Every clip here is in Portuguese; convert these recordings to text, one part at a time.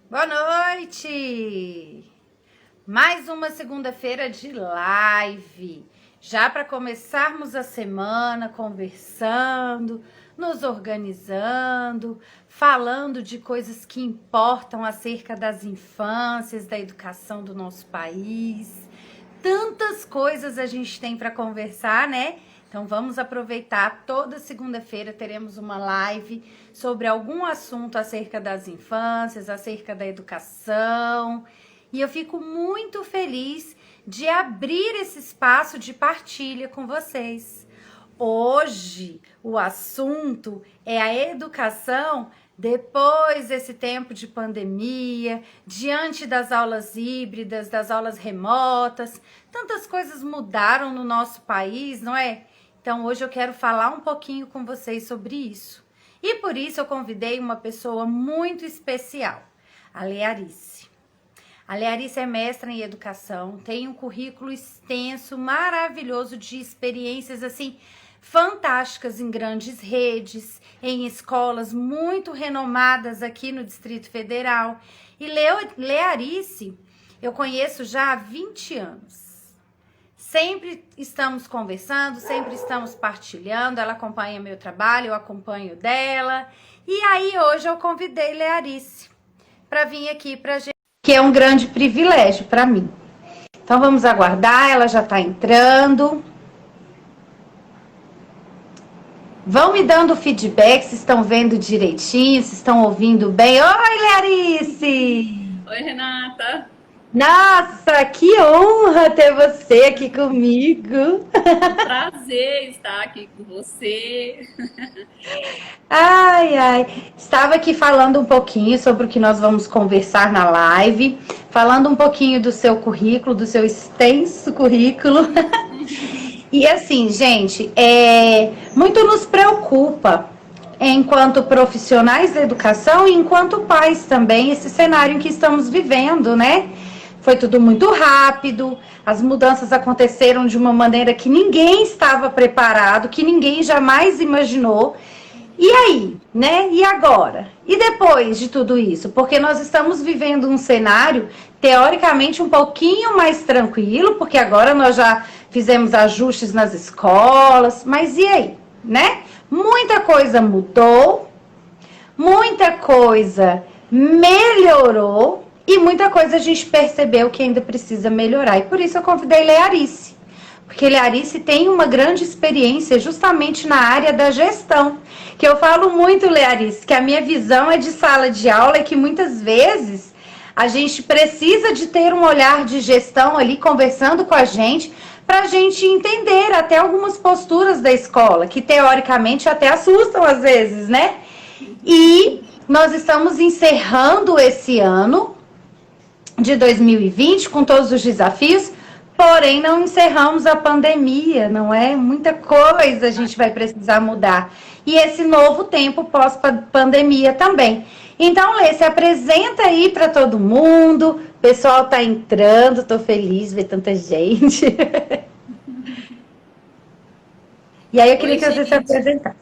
Boa noite! Mais uma segunda-feira de live, já para começarmos a semana conversando, nos organizando, falando de coisas que importam acerca das infâncias, da educação do nosso país. Tantas coisas a gente tem para conversar, né? Então vamos aproveitar, toda segunda-feira teremos uma live sobre algum assunto acerca das infâncias, acerca da educação. E eu fico muito feliz de abrir esse espaço de partilha com vocês. Hoje o assunto é a educação depois desse tempo de pandemia, diante das aulas híbridas, das aulas remotas. Tantas coisas mudaram no nosso país, não é? Então, hoje eu quero falar um pouquinho com vocês sobre isso. E por isso eu convidei uma pessoa muito especial, a Learice. A Learice é mestra em educação, tem um currículo extenso, maravilhoso de experiências assim fantásticas em grandes redes, em escolas muito renomadas aqui no Distrito Federal. E Learice eu conheço já há 20 anos. Sempre estamos conversando, sempre estamos partilhando, ela acompanha meu trabalho, eu acompanho dela. E aí hoje eu convidei Learice para vir aqui pra gente, que é um grande privilégio para mim. Então vamos aguardar, ela já está entrando. Vão me dando feedback, se estão vendo direitinho, se estão ouvindo bem. Oi, Learice! Oi, Renata. Nossa, que honra ter você aqui comigo. É um prazer estar aqui com você. Ai, ai. Estava aqui falando um pouquinho sobre o que nós vamos conversar na live, falando um pouquinho do seu currículo, do seu extenso currículo. E assim, gente, muito nos preocupa, enquanto profissionais da educação e enquanto pais também, esse cenário em que estamos vivendo, né? Foi tudo muito rápido, as mudanças aconteceram de uma maneira que ninguém estava preparado, que ninguém jamais imaginou. E aí, né? E agora? E depois de tudo isso? Porque nós estamos vivendo um cenário teoricamente um pouquinho mais tranquilo, porque agora nós já fizemos ajustes nas escolas, mas e aí, né? Muita coisa mudou, muita coisa melhorou e muita coisa a gente percebeu que ainda precisa melhorar. E por isso eu convidei Learice. Porque Learice tem uma grande experiência justamente na área da gestão. Que eu falo muito, Learice, que a minha visão é de sala de aula e que muitas vezes a gente precisa de ter um olhar de gestão ali conversando com a gente para a gente entender até algumas posturas da escola, que teoricamente até assustam às vezes, né? E nós estamos encerrando esse ano de 2020 com todos os desafios, porém não encerramos a pandemia, não é? Muita coisa a gente vai precisar mudar. E esse novo tempo pós-pandemia também. Então, Lê, se apresenta aí para todo mundo. O pessoal tá entrando, tô feliz de ver tanta gente. E aí eu queria Oi, que você se gente. apresentasse.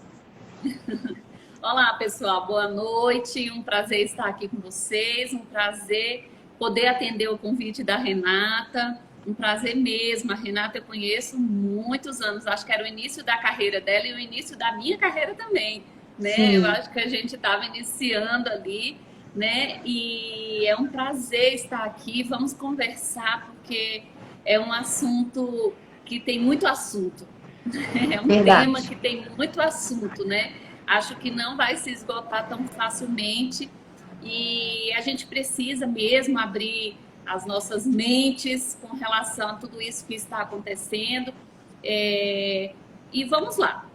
Olá, pessoal. Boa noite. Um prazer estar aqui com vocês. Um prazer poder atender o convite da Renata. Um prazer mesmo. A Renata eu conheço muitos anos. Acho que era o início da carreira dela e o início da minha carreira também, né? Eu Sim, acho que a gente estava iniciando ali, né? E é um prazer estar aqui. Vamos conversar porque é um assunto que tem muito assunto. É um tema verdade. que tem muito assunto, né? Acho que não vai se esgotar tão facilmente e a gente precisa mesmo abrir as nossas mentes com relação a tudo isso que está acontecendo. E vamos lá.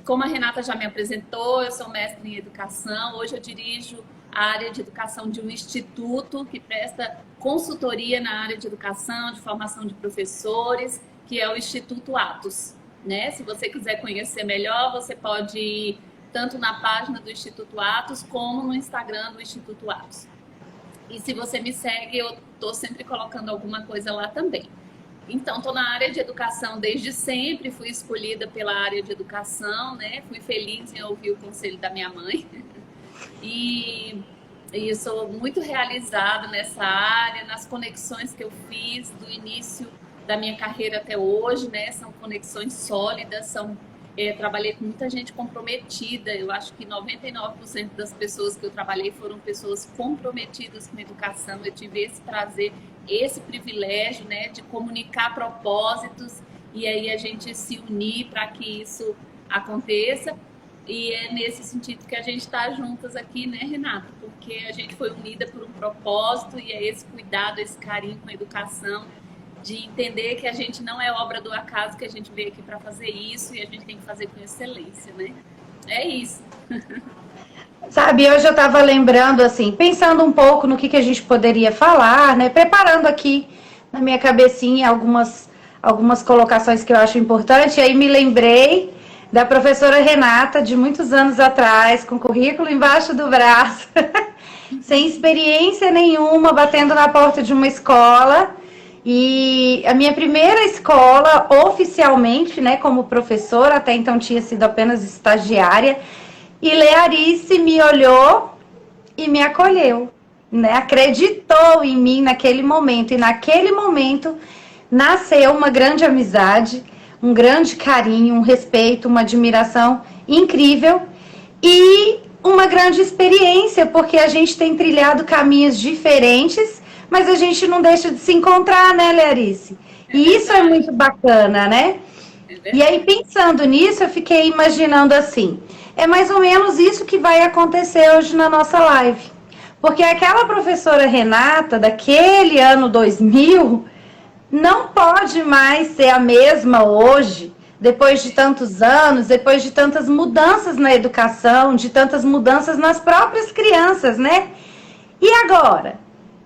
Como a Renata já me apresentou, eu sou mestre em educação. Hoje eu dirijo a área de educação de um instituto que presta consultoria na área de educação, de formação de professores, que é o Instituto Atos. Né? Se você quiser conhecer melhor, você pode ir tanto na página do Instituto Atos como no Instagram do Instituto Atos. E se você me segue, eu estou sempre colocando alguma coisa lá também. Então, estou na área de educação desde sempre, fui escolhida pela área de educação, né? Fui feliz em ouvir o conselho da minha mãe. E E eu sou muito realizada nessa área, nas conexões que eu fiz do início da minha carreira até hoje, né? São conexões sólidas, trabalhei com muita gente comprometida. Eu acho que 99% das pessoas que eu trabalhei foram pessoas comprometidas com a educação. Eu tive esse prazer, esse privilégio, né, de comunicar propósitos e aí a gente se unir para que isso aconteça. E é nesse sentido que a gente está juntas aqui, né, Renata? Porque a gente foi unida por um propósito e é esse cuidado, esse carinho com a educação, de entender que a gente não é obra do acaso, que a gente veio aqui para fazer isso e a gente tem que fazer com excelência, né? É isso. Sabe, hoje eu estava lembrando, assim, pensando um pouco no que a gente poderia falar, né? Preparando aqui na minha cabecinha algumas colocações que eu acho importante. E aí me lembrei da professora Renata, de muitos anos atrás, com currículo embaixo do braço, sem experiência nenhuma, batendo na porta de uma escola. E a minha primeira escola, oficialmente, né, como professora, até então tinha sido apenas estagiária, e Learice me olhou e me acolheu, né? Acreditou em mim naquele momento. E naquele momento nasceu uma grande amizade, um grande carinho, um respeito, uma admiração incrível e uma grande experiência, porque a gente tem trilhado caminhos diferentes, mas a gente não deixa de se encontrar, né, Learice? E isso é muito bacana, né? E aí, pensando nisso, eu fiquei imaginando assim, é mais ou menos isso que vai acontecer hoje na nossa live. Porque aquela professora Renata, daquele ano 2000, não pode mais ser a mesma hoje, depois de tantos anos, depois de tantas mudanças na educação, de tantas mudanças nas próprias crianças, né? E agora?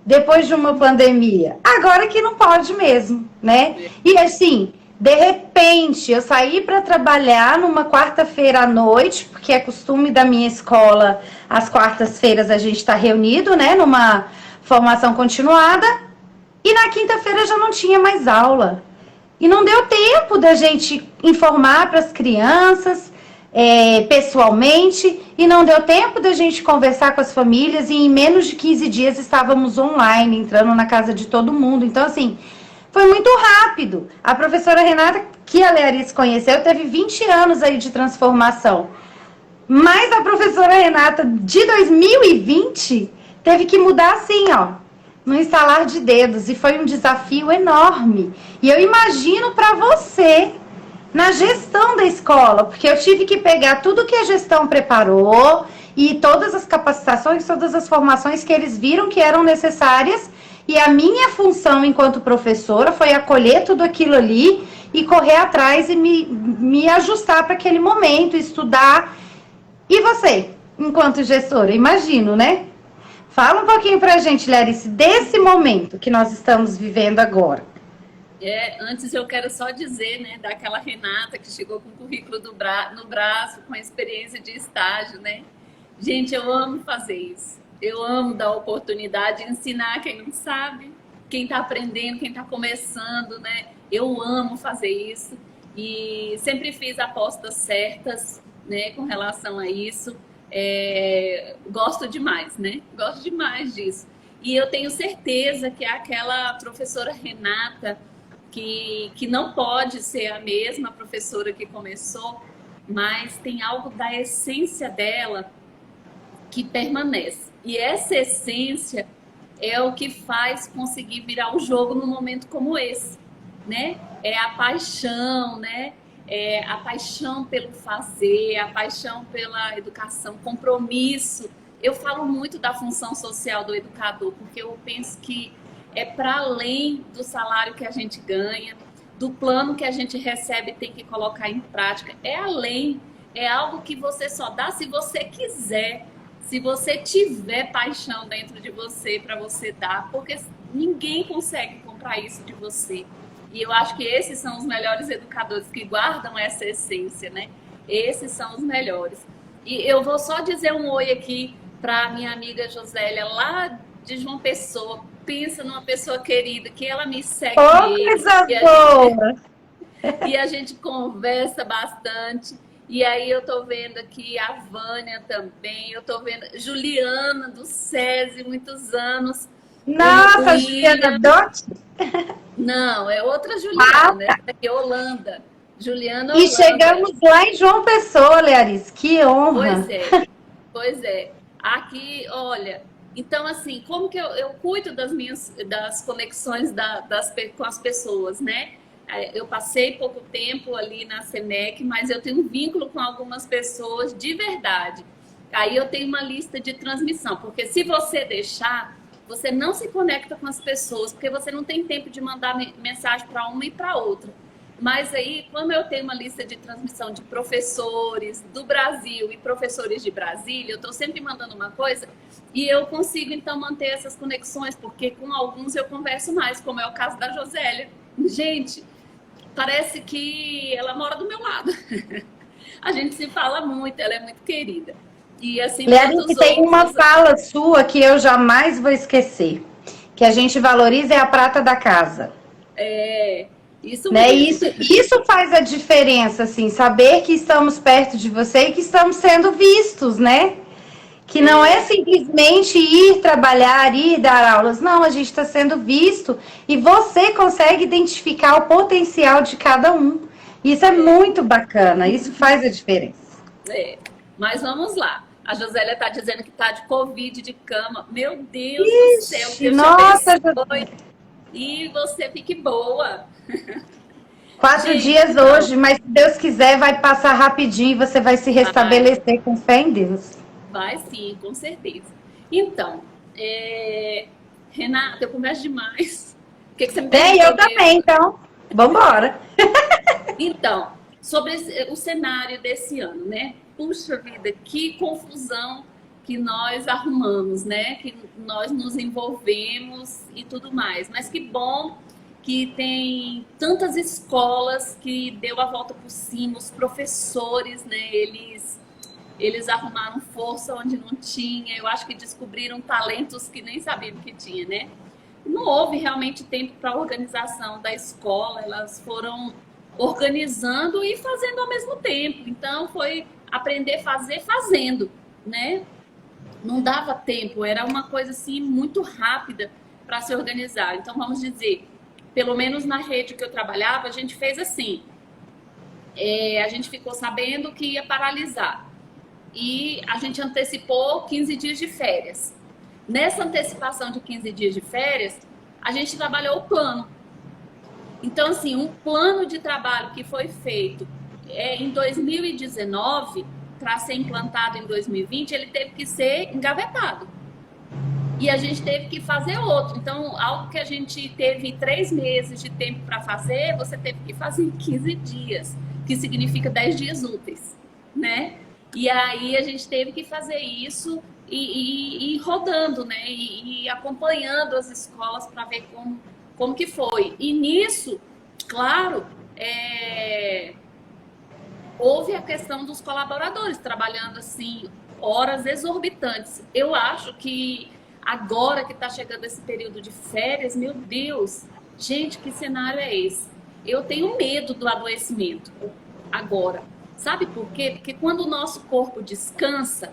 Depois de uma pandemia? Agora que não pode mesmo, né? E assim, de repente, eu saí para trabalhar numa quarta-feira à noite, porque é costume da minha escola, às quartas-feiras a gente está reunido, né, numa formação continuada, e na quinta-feira já não tinha mais aula. E não deu tempo da gente informar para as crianças pessoalmente, e não deu tempo da gente conversar com as famílias, e em menos de 15 dias estávamos online, entrando na casa de todo mundo. Então, assim, foi muito rápido. A professora Renata, que a Learice conheceu, teve 20 anos aí de transformação. Mas a professora Renata, de 2020, teve que mudar assim, ó, no instalar de dedos. E foi um desafio enorme. E eu imagino para você, na gestão da escola, porque eu tive que pegar tudo que a gestão preparou e todas as capacitações, todas as formações que eles viram que eram necessárias. E a minha função enquanto professora foi acolher tudo aquilo ali e correr atrás e me ajustar para aquele momento, estudar. E você, enquanto gestora, imagino, né? Fala um pouquinho pra gente, Learice, desse momento que nós estamos vivendo agora. Antes eu quero só dizer, né, daquela Renata que chegou com o currículo no braço, com a experiência de estágio, né? Gente, eu amo fazer isso. Eu amo dar oportunidade de ensinar quem não sabe, quem está aprendendo, quem está começando, né? Eu amo fazer isso e sempre fiz apostas certas, né, com relação a isso. Gosto demais, né? Gosto demais disso. E eu tenho certeza que aquela professora Renata, que não pode ser a mesma professora que começou, mas tem algo da essência dela que permanece. E essa essência é o que faz conseguir virar o jogo num momento como esse, né? É a paixão, né? É a paixão pelo fazer, a paixão pela educação, compromisso. Eu falo muito da função social do educador, porque eu penso que é para além do salário que a gente ganha, do plano que a gente recebe e tem que colocar em prática. É além, é algo que você só dá se você quiser, se você tiver paixão dentro de você para você dar, porque ninguém consegue comprar isso de você. E eu acho que esses são os melhores educadores que guardam essa essência, né? Esses são os melhores. E eu vou só dizer um oi aqui para minha amiga Josélia, lá de João Pessoa. Pensa numa pessoa querida, que ela me segue mesmo. E a gente conversa bastante. E aí eu tô vendo aqui a Vânia também, eu tô vendo Juliana do SESI, muitos anos, o Nossa, Juliana William, Dott. não, é outra Ah, Juliana, essa daqui é Holanda, Juliana e Holanda, chegamos lá em João Pessoa, Learis. Que pois honra. é, pois é. Aqui, olha, então assim, como que eu cuido das conexões com as pessoas, né? Eu passei pouco tempo ali na Senec, mas eu tenho um vínculo com algumas pessoas de verdade. Aí eu tenho uma lista de transmissão, porque se você deixar, você não se conecta com as pessoas, porque você não tem tempo de mandar mensagem para uma e para outra. Mas aí, como eu tenho uma lista de transmissão de professores do Brasil e professores de Brasília, eu estou sempre mandando uma coisa e eu consigo então manter essas conexões, porque com alguns eu converso mais, como é o caso da Josélia. Gente, parece que ela mora do meu lado. A gente se fala muito, ela é muito querida. E assim, Learis, tantos tem uma outros. fala sua que eu jamais vou esquecer. Que a gente valoriza é a prata da casa. É, isso Né? mesmo. Isso faz a diferença, assim, saber que estamos perto de você e que estamos sendo vistos, né? Que não é simplesmente ir trabalhar, ir dar aulas. Não, a gente está sendo visto e você consegue identificar o potencial de cada um. Isso é muito bacana, isso faz a diferença. É, mas vamos lá. A Josélia está dizendo que está de Covid de cama. Meu Deus do céu, Ixi, Deus te nossa, abençoe. E você fique boa. 4 dias Gente, então, hoje, mas se Deus quiser, vai passar rapidinho e você vai se vai, restabelecer com fé em Deus. vai sim, com certeza. Então, Renata, eu converso demais. O que você me Bem, perguntou eu mesmo? também, então, vamos embora. Então, sobre o cenário desse ano, né? Puxa vida, que confusão que nós arrumamos, né? Que nós nos envolvemos e tudo mais. Mas que bom que tem tantas escolas que deu a volta por cima, os professores, né? Eles arrumaram força onde não tinha. Eu acho que descobriram talentos que nem sabiam que tinha, né? Não houve realmente tempo para a organização da escola, elas foram organizando e fazendo ao mesmo tempo. Então, foi aprender a fazer fazendo, né? Não dava tempo, era uma coisa assim muito rápida para se organizar. Então, vamos dizer, pelo menos na rede que eu trabalhava, a gente fez assim. A gente ficou sabendo que ia paralisar e a gente antecipou 15 dias de férias. Nessa antecipação de 15 dias de férias, a gente trabalhou o plano. Então, assim, um plano de trabalho que foi feito em 2019, para ser implantado em 2020, ele teve que ser engavetado. E a gente teve que fazer outro. Então, algo que a gente teve 3 meses de tempo para fazer, você teve que fazer em 15 dias, que significa 10 dias úteis, né? E aí a gente teve que fazer isso e rodando, né? E acompanhando as escolas para ver como que foi. E nisso, claro, houve a questão dos colaboradores trabalhando assim horas exorbitantes. Eu acho que agora que está chegando esse período de férias, meu Deus, gente, que cenário é esse? Eu tenho medo do adoecimento agora. Sabe por quê? Porque quando o nosso corpo descansa,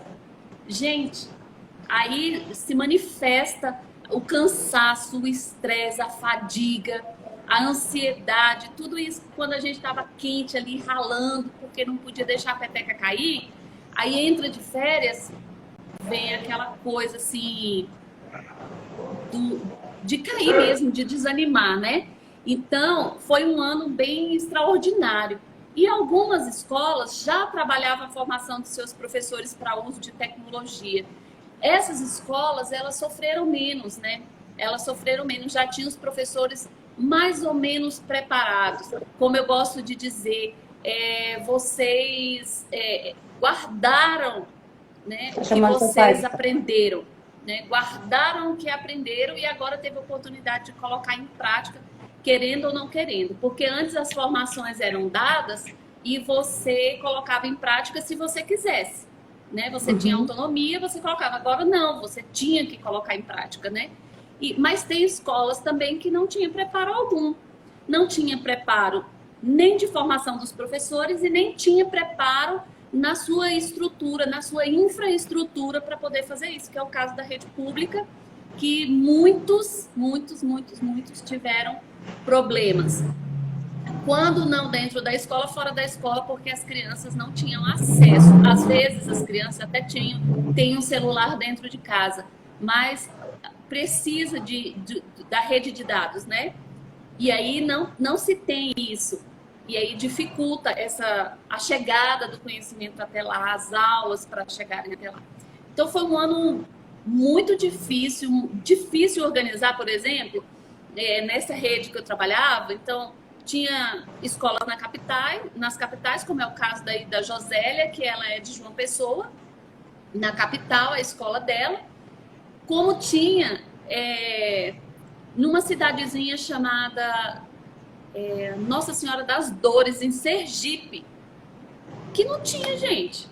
gente, aí se manifesta o cansaço, o estresse, a fadiga, a ansiedade, tudo isso quando a gente estava quente ali, ralando, porque não podia deixar a peteca cair. Aí entra de férias, vem aquela coisa assim, de cair mesmo, de desanimar, né? Então, foi um ano bem extraordinário. E algumas escolas já trabalhavam a formação de seus professores para uso de tecnologia. Essas escolas, elas sofreram menos, né? Elas sofreram menos, já tinham os professores mais ou menos preparados. Como eu gosto de dizer, vocês guardaram, né, o que vocês aprenderam, né? Guardaram o que aprenderam e agora teve a oportunidade de colocar em prática, querendo ou não querendo. Porque antes as formações eram dadas e você colocava em prática se você quisesse, né? Você tinha autonomia, você colocava. Agora não, você tinha que colocar em prática, né? Mas tem escolas também que não tinha preparo algum. Não tinha preparo nem de formação dos professores e nem tinha preparo na sua estrutura, na sua infraestrutura para poder fazer isso, que é o caso da rede pública, que muitos tiveram problemas. Quando não dentro da escola, fora da escola, porque as crianças não tinham acesso. Às vezes as crianças até têm um celular dentro de casa, mas precisa da rede de dados, né? E aí não se tem isso. E aí dificulta a chegada do conhecimento até lá, as aulas para chegarem até lá. Então foi um ano muito difícil organizar, por exemplo, nessa rede que eu trabalhava. Então tinha escolas nas capitais, como é o caso daí da Josélia, que ela é de João Pessoa, na capital, a escola dela, como tinha numa cidadezinha chamada Nossa Senhora das Dores, em Sergipe, que não tinha, gente.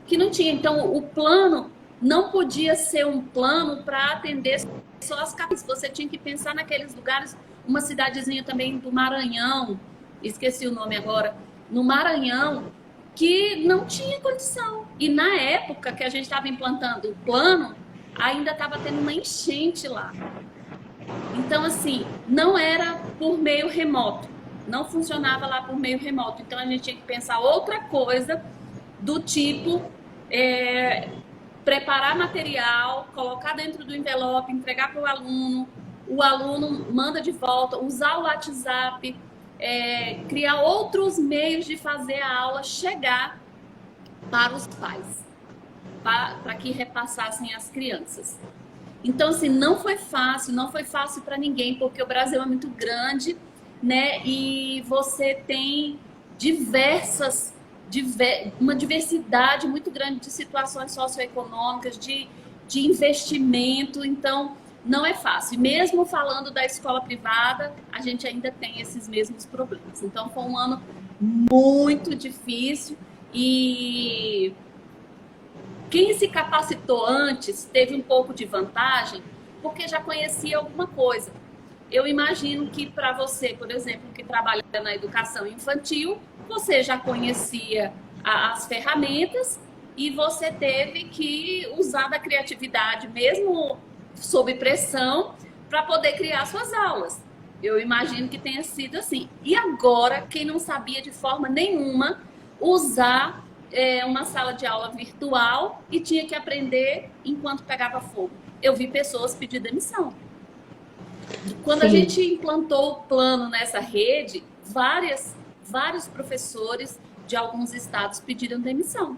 Que não tinha. Então, o plano não podia ser um plano para atender só as capitais. Você tinha que pensar naqueles lugares, uma cidadezinha também do Maranhão, esqueci o nome agora, no Maranhão, que não tinha condição. E na época que a gente estava implantando o plano, ainda estava tendo uma enchente lá. Então, assim, não era por meio remoto, não funcionava lá por meio remoto. Então, a gente tinha que pensar outra coisa do tipo preparar material, colocar dentro do envelope, entregar para o aluno manda de volta, usar o WhatsApp, criar outros meios de fazer a aula chegar para os pais, para que repassassem as crianças. Então, assim, não foi fácil para ninguém, porque o Brasil é muito grande, né? E você tem uma diversidade muito grande de situações socioeconômicas, de investimento. Então, não é fácil. E mesmo falando da escola privada, a gente ainda tem esses mesmos problemas. Então, foi um ano muito difícil e quem se capacitou antes teve um pouco de vantagem, porque já conhecia alguma coisa. Eu imagino que para você, por exemplo, que trabalha na educação infantil, você já conhecia as ferramentas e você teve que usar da criatividade, mesmo sob pressão, para poder criar suas aulas. Eu imagino que tenha sido assim. E agora, quem não sabia de forma nenhuma usar uma sala de aula virtual e tinha que aprender enquanto pegava fogo. Eu vi pessoas pedir demissão. Quando Sim. A gente implantou o plano nessa rede, vários professores de alguns estados pediram demissão,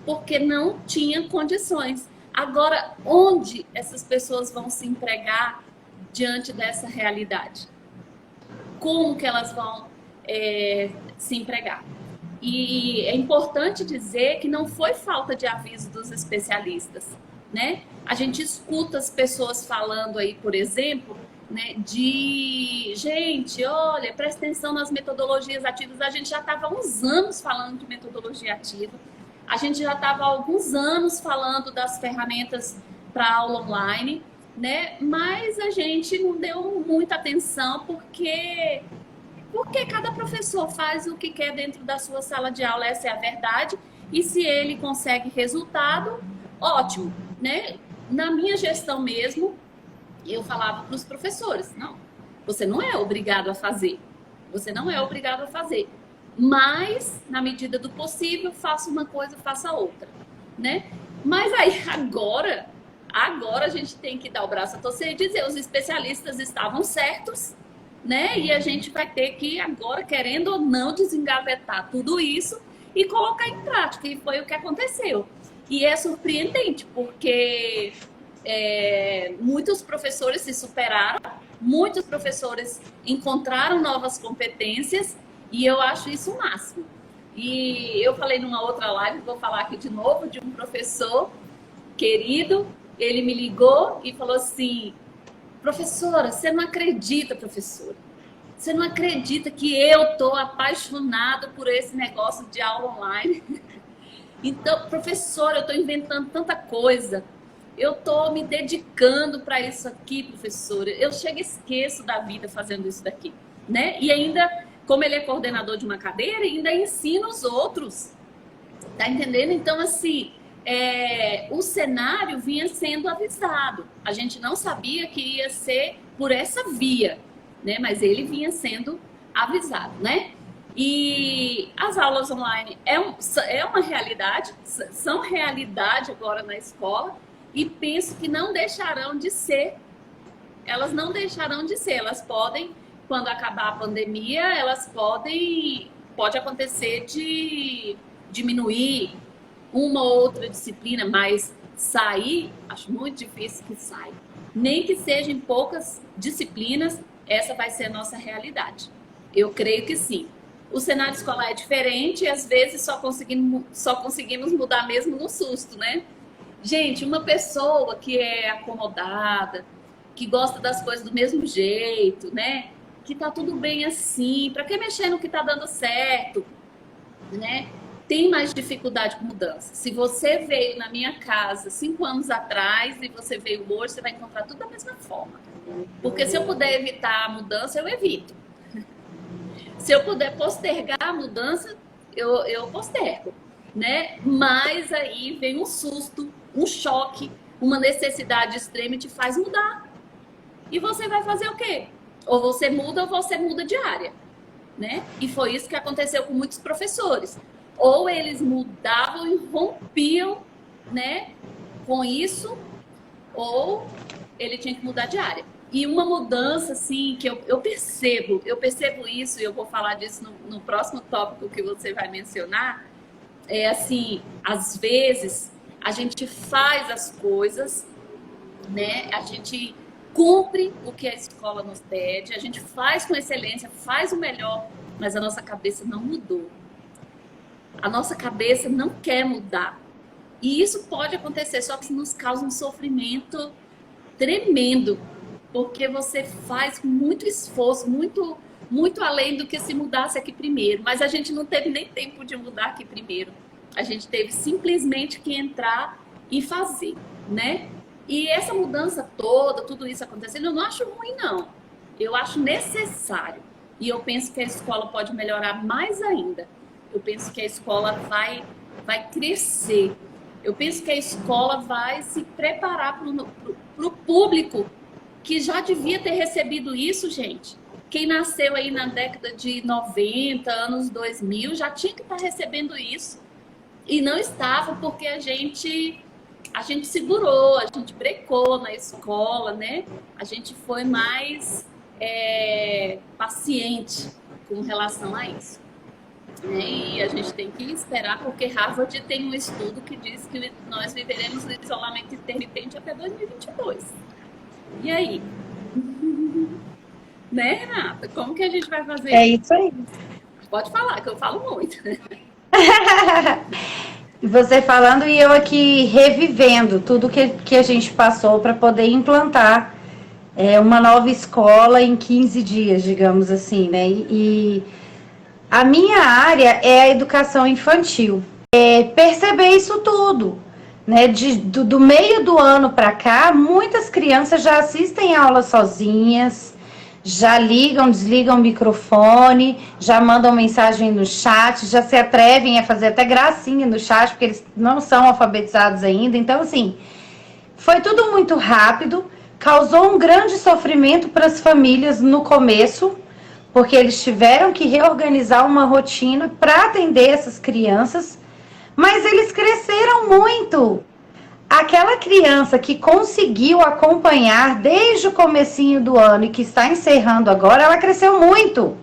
porque não tinham condições. Agora, onde essas pessoas vão se empregar diante dessa realidade? Como que elas vão se empregar? E é importante dizer que não foi falta de aviso dos especialistas, né? A gente escuta as pessoas falando aí, por exemplo, né, gente, olha, presta atenção nas metodologias ativas. A gente já estava há uns anos falando de metodologia ativa. A gente já estava há alguns anos falando das ferramentas para aula online, né? Mas a gente não deu muita atenção porque cada professor faz o que quer dentro da sua sala de aula, essa é a verdade. E se ele consegue resultado, ótimo, né? Na minha gestão mesmo, eu falava para os professores, não, você não é obrigado a fazer. Você não é obrigado a fazer. Mas, na medida do possível, faça uma coisa, faça outra, né? Mas aí, agora a gente tem que dar o braço a torcer e dizer, os especialistas estavam certos, né? E a gente vai ter que agora, querendo ou não, desengavetar tudo isso e colocar em prática. E foi o que aconteceu. E é surpreendente, porque muitos professores se superaram, muitos professores encontraram novas competências e eu acho isso o máximo. E eu falei numa outra live, vou falar aqui de novo, de um professor querido, ele me ligou e falou assim, professora, você não acredita, professora, você não acredita que eu tô apaixonado por esse negócio de aula online? Então, professora, eu tô inventando tanta coisa, eu tô me dedicando para isso aqui, professora, eu chego e esqueço da vida fazendo isso daqui, né? E ainda como ele é coordenador de uma cadeira, ainda ensina os outros. Tá entendendo? Então, assim, o cenário vinha sendo avisado. A gente não sabia que ia ser por essa via, né? Mas ele vinha sendo avisado, né? E as aulas online é uma realidade, são realidade agora na escola, e penso que não deixarão de ser. Elas não deixarão de ser. Elas podem, quando acabar a pandemia, pode acontecer de diminuir uma ou outra disciplina, mas sair, acho muito difícil que saia. Nem que sejam poucas disciplinas, essa vai ser a nossa realidade. Eu creio que sim. O cenário escolar é diferente e às vezes só conseguimos mudar mesmo no susto, né? Gente, uma pessoa que é acomodada, que gosta das coisas do mesmo jeito, né? Que tá tudo bem assim, para que mexer no que tá dando certo, né? Tem mais dificuldade com mudança. Se você veio na minha casa 5 anos atrás e você veio hoje, você vai encontrar tudo da mesma forma. Porque se eu puder evitar a mudança, eu evito. Se eu puder postergar a mudança, eu postergo, né? Mas aí vem um susto, um choque, uma necessidade extrema e te faz mudar. E você vai fazer o quê? Ou você muda de área, né? E foi isso que aconteceu com muitos professores. Ou eles mudavam e rompiam, né, com isso, ou ele tinha que mudar de área. E uma mudança, assim, que eu percebo isso, e eu vou falar disso no próximo tópico que você vai mencionar, é assim, às vezes a gente faz as coisas, né, a gente cumpre o que a escola nos pede, a gente faz com excelência, faz o melhor, mas a nossa cabeça não mudou. A nossa cabeça não quer mudar. E isso pode acontecer, só que nos causa um sofrimento tremendo, porque você faz com muito esforço, muito, muito além do que se mudasse aqui primeiro. Mas a gente não teve nem tempo de mudar aqui primeiro. A gente teve simplesmente que entrar e fazer, né? E essa mudança toda, tudo isso acontecendo, eu não acho ruim, não. Eu acho necessário. E eu penso que a escola pode melhorar mais ainda. Eu penso que a escola vai crescer. Eu penso que a escola vai se preparar para o público que já devia ter recebido isso, gente. Quem nasceu aí na década de 90, anos 2000, já tinha que estar recebendo isso. E não estava porque a gente segurou, a gente brecou na escola, né? A gente foi mais paciente com relação a isso. E a gente tem que esperar, porque Harvard tem um estudo que diz que nós viveremos no isolamento intermitente até 2022. E aí? Né, Renata? Como que a gente vai fazer? É isso aí. Pode falar, que eu falo muito. Você falando e eu aqui revivendo tudo que a gente passou para poder implantar uma nova escola em 15 dias, digamos assim, né? E a minha área é a educação infantil. Perceber isso tudo, né? Do meio do ano para cá, muitas crianças já assistem aulas sozinhas, já ligam, desligam o microfone, já mandam mensagem no chat, já se atrevem a fazer até gracinha no chat, porque eles não são alfabetizados ainda. Então, assim, foi tudo muito rápido, causou um grande sofrimento para as famílias no começo, porque eles tiveram que reorganizar uma rotina para atender essas crianças, mas eles cresceram muito. Aquela criança que conseguiu acompanhar desde o comecinho do ano e que está encerrando agora, ela cresceu muito.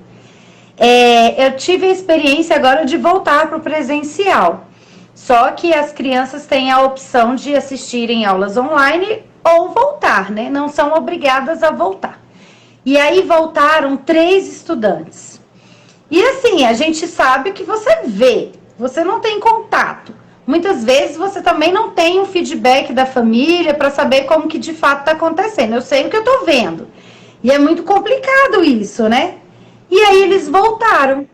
Eu tive a experiência agora de voltar para o presencial, só que as crianças têm a opção de assistirem aulas online ou voltar, né? Não são obrigadas a voltar. E aí voltaram 3 estudantes. E assim, a gente sabe que você vê, você não tem contato. Muitas vezes você também não tem um feedback da família para saber como que de fato está acontecendo. Eu sei o que eu estou vendo. E é muito complicado isso, né? E aí eles voltaram.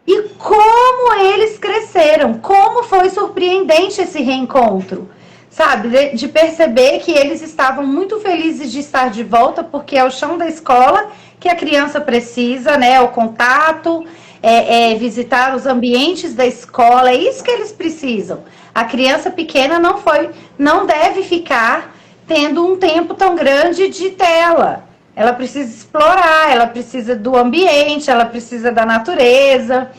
E como eles cresceram, como foi surpreendente esse reencontro. sabe? De perceber que eles estavam muito felizes de estar de volta, porque é o chão da escola que a criança precisa, né? O contato, visitar os ambientes da escola, é isso que eles precisam. A criança pequena não deve ficar tendo um tempo tão grande de tela. Ela precisa explorar, ela precisa do ambiente, ela precisa da natureza.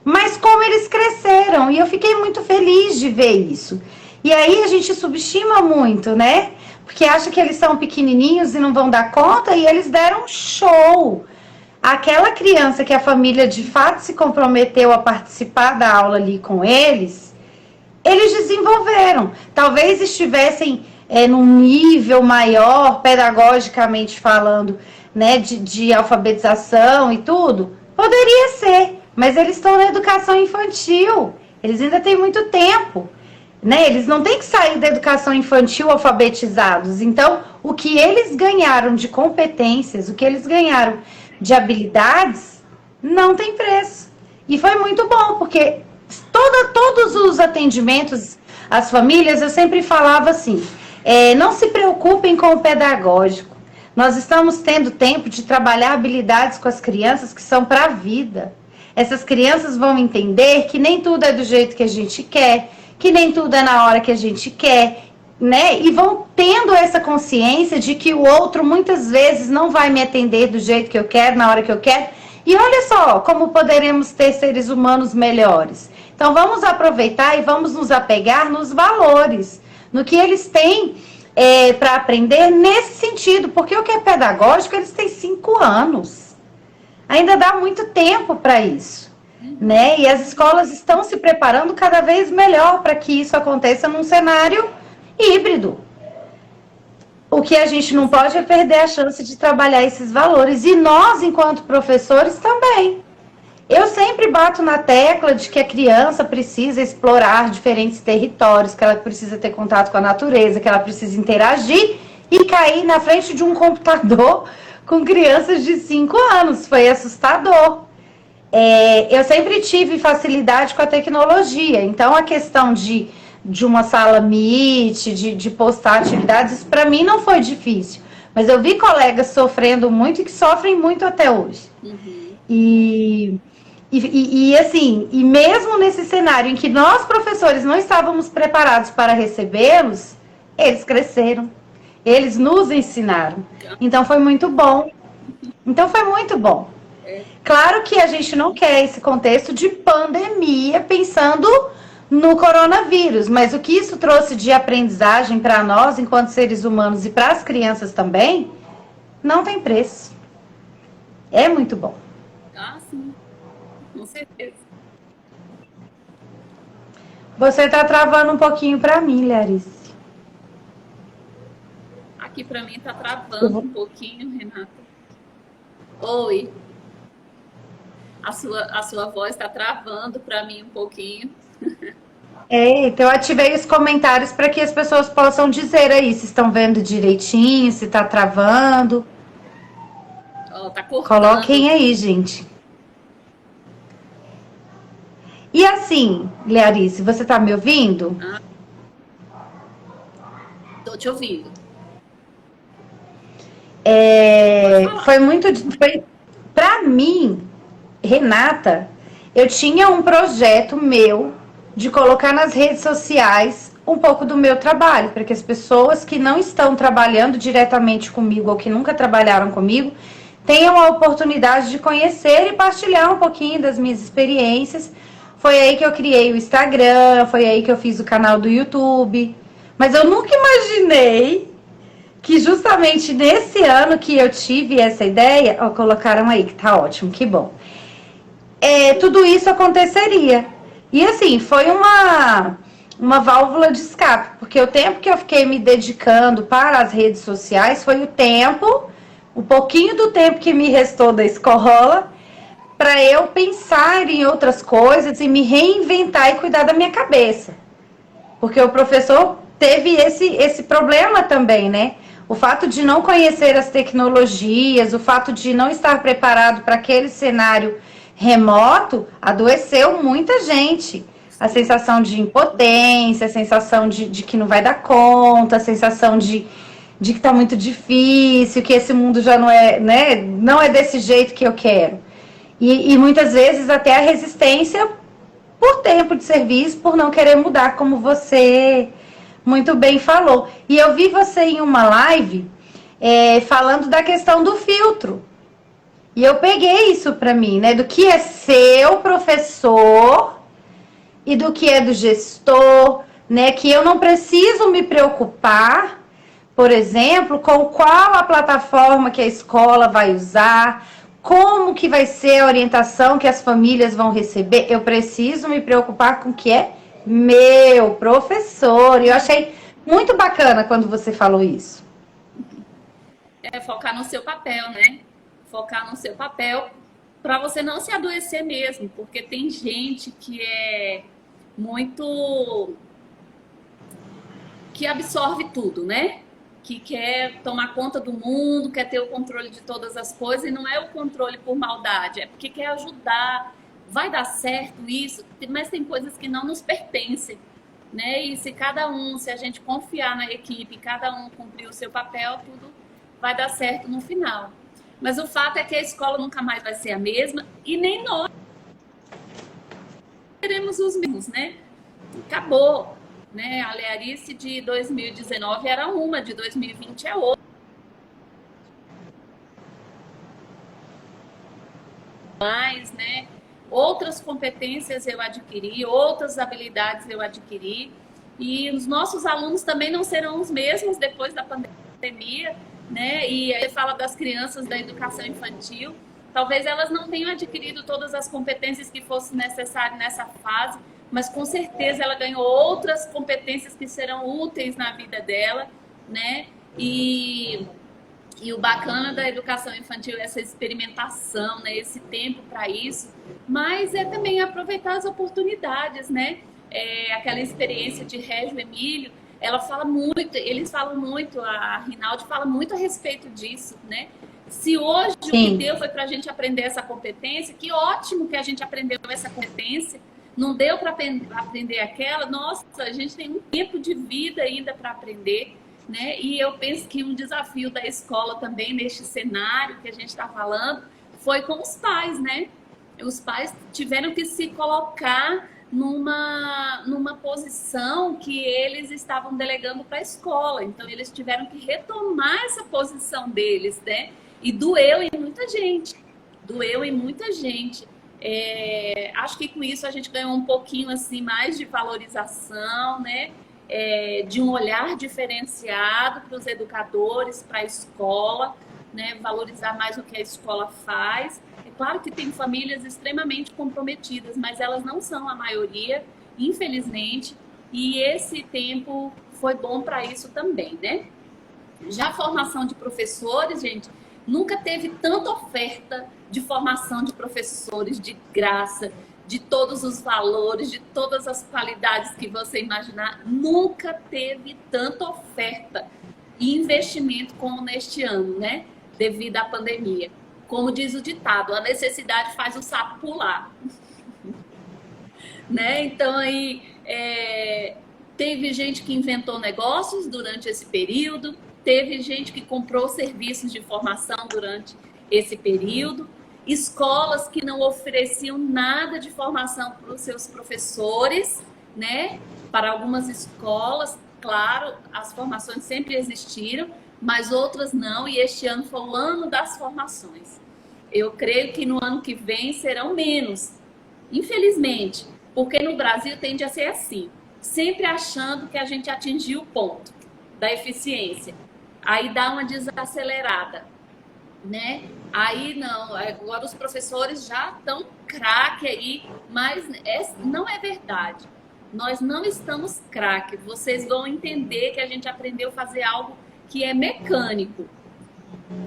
Mas como eles cresceram, e eu fiquei muito feliz de ver isso. E aí a gente subestima muito, né? Porque acha que eles são pequenininhos e não vão dar conta, e eles deram um show. Aquela criança que a família de fato se comprometeu a participar da aula ali com eles desenvolveram. Talvez estivessem num nível maior, pedagogicamente falando, né, de alfabetização e tudo. Poderia ser, mas eles estão na educação infantil. Eles ainda têm muito tempo. Né? Eles não têm que sair da educação infantil alfabetizados. Então, o que eles ganharam de competências, o que eles ganharam de habilidades, não tem preço. E foi muito bom, porque todos os atendimentos às famílias, eu sempre falava assim, não se preocupem com o pedagógico. Nós estamos tendo tempo de trabalhar habilidades com as crianças que são para a vida. Essas crianças vão entender que nem tudo é do jeito que a gente quer, que nem tudo é na hora que a gente quer, né? E vão tendo essa consciência de que o outro muitas vezes não vai me atender do jeito que eu quero, na hora que eu quero. E olha só como poderemos ter seres humanos melhores. Então vamos aproveitar e vamos nos apegar nos valores, no que eles têm para aprender nesse sentido. Porque o que é pedagógico, eles têm 5 anos. Ainda dá muito tempo para isso. Né? E as escolas estão se preparando cada vez melhor para que isso aconteça num cenário híbrido. O que a gente não pode é perder a chance de trabalhar esses valores. E nós, enquanto professores, também. Eu sempre bato na tecla de que a criança precisa explorar diferentes territórios, que ela precisa ter contato com a natureza, que ela precisa interagir e cair na frente de um computador com crianças de 5 anos. Foi assustador. Eu sempre tive facilidade com a tecnologia, então a questão de uma sala Meet, de postar atividades, isso para mim não foi difícil. Mas eu vi colegas sofrendo muito e que sofrem muito até hoje. Uhum. E assim, e mesmo nesse cenário em que nós, professores, não estávamos preparados para recebê-los, eles cresceram, eles nos ensinaram. Então foi muito bom. Claro que a gente não quer esse contexto de pandemia pensando no coronavírus, mas o que isso trouxe de aprendizagem para nós, enquanto seres humanos, e para as crianças também, não tem preço. É muito bom. Ah, sim. Com certeza. Você está travando um pouquinho para mim, Larice. Aqui para mim está travando um pouquinho, Renata. Oi. A sua voz está travando para mim um pouquinho. Então eu ativei os comentários para que as pessoas possam dizer aí se estão vendo direitinho, se está travando. Tá cortando. Coloquem aí, gente. E assim, Larice, você está me ouvindo? Estou te ouvindo. Foi para mim, Renata, eu tinha um projeto meu de colocar nas redes sociais um pouco do meu trabalho, para que as pessoas que não estão trabalhando diretamente comigo ou que nunca trabalharam comigo tenham a oportunidade de conhecer e partilhar um pouquinho das minhas experiências. Foi aí que eu criei o Instagram, foi aí que eu fiz o canal do YouTube. Mas eu nunca imaginei que justamente nesse ano que eu tive essa ideia, colocaram aí, que tá ótimo, que bom. Tudo isso aconteceria. E assim, foi uma válvula de escape, porque o tempo que eu fiquei me dedicando para as redes sociais foi o pouquinho do tempo que me restou da escola, para eu pensar em outras coisas e me reinventar e cuidar da minha cabeça. Porque o professor teve esse problema também, né? O fato de não conhecer as tecnologias, o fato de não estar preparado para aquele cenário remoto, adoeceu muita gente. A sensação de impotência, a sensação de que não vai dar conta, a sensação de que está muito difícil, que esse mundo já não é, né, não é desse jeito que eu quero. E muitas vezes até a resistência por tempo de serviço, por não querer mudar, como você muito bem falou. E eu vi você em uma live falando da questão do filtro. E eu peguei isso para mim, né? Do que é seu professor e do que é do gestor, né? Que eu não preciso me preocupar, por exemplo, com qual a plataforma que a escola vai usar, como que vai ser a orientação que as famílias vão receber. Eu preciso me preocupar com o que é meu professor. E eu achei muito bacana quando você falou isso. Focar no seu papel, né? Focar no seu papel para você não se adoecer mesmo, porque tem gente que é muito... que absorve tudo, né? Que quer tomar conta do mundo, quer ter o controle de todas as coisas, e não é o controle por maldade, é porque quer ajudar. Vai dar certo isso, mas tem coisas que não nos pertencem, né? E se a gente confiar na equipe, cada um cumprir o seu papel, tudo vai dar certo no final. Mas o fato é que a escola nunca mais vai ser a mesma, e nem nós seremos os mesmos, né? Acabou. Né? A Learice de 2019 era uma, de 2020 é outra. Mas, né? Outras competências eu adquiri, outras habilidades eu adquiri, e os nossos alunos também não serão os mesmos depois da pandemia, né? E aí fala das crianças da educação infantil, talvez elas não tenham adquirido todas as competências que fossem necessárias nessa fase, mas com certeza ela ganhou outras competências que serão úteis na vida dela, né? E o bacana da educação infantil é essa experimentação, né? Esse tempo para isso, mas é também aproveitar as oportunidades, né? Aquela experiência de Régio Emílio, ela fala muito, eles falam muito, a Rinaldi fala muito a respeito disso, né? Se hoje o que deu foi para a gente aprender essa competência, que ótimo que a gente aprendeu essa competência. Não deu para aprender aquela, nossa, a gente tem um tempo de vida ainda para aprender, né? E eu penso que um desafio da escola também, neste cenário que a gente está falando, foi com os pais, né? Os pais tiveram que se colocar numa posição que eles estavam delegando para a escola. Então, eles tiveram que retomar essa posição deles, né? E doeu em muita gente. Doeu em muita gente. Acho que com isso a gente ganhou um pouquinho assim, mais de valorização, né? De um olhar diferenciado para os educadores, para a escola, né? Valorizar mais o que a escola faz. É claro que tem famílias extremamente comprometidas, mas elas não são a maioria, infelizmente, e esse tempo foi bom para isso também, né? Já a formação de professores, gente, nunca teve tanta oferta de formação de professores de graça, de todos os valores, de todas as qualidades que você imaginar. Nunca teve tanta oferta e investimento como neste ano, né? Devido à pandemia. Como diz o ditado, a necessidade faz o sapo pular. Né? Então, aí, teve gente que inventou negócios durante esse período, teve gente que comprou serviços de formação durante esse período, escolas que não ofereciam nada de formação para os seus professores, né? Para algumas escolas, claro, as formações sempre existiram, mas outras não, e este ano foi o ano das formações. Eu creio que no ano que vem serão menos, infelizmente, porque no Brasil tende a ser assim, sempre achando que a gente atingiu o ponto da eficiência, aí dá uma desacelerada, né? Aí não, agora os professores já estão craque aí, mas não é verdade. Nós não estamos craque. Vocês vão entender que a gente aprendeu a fazer algo que é mecânico,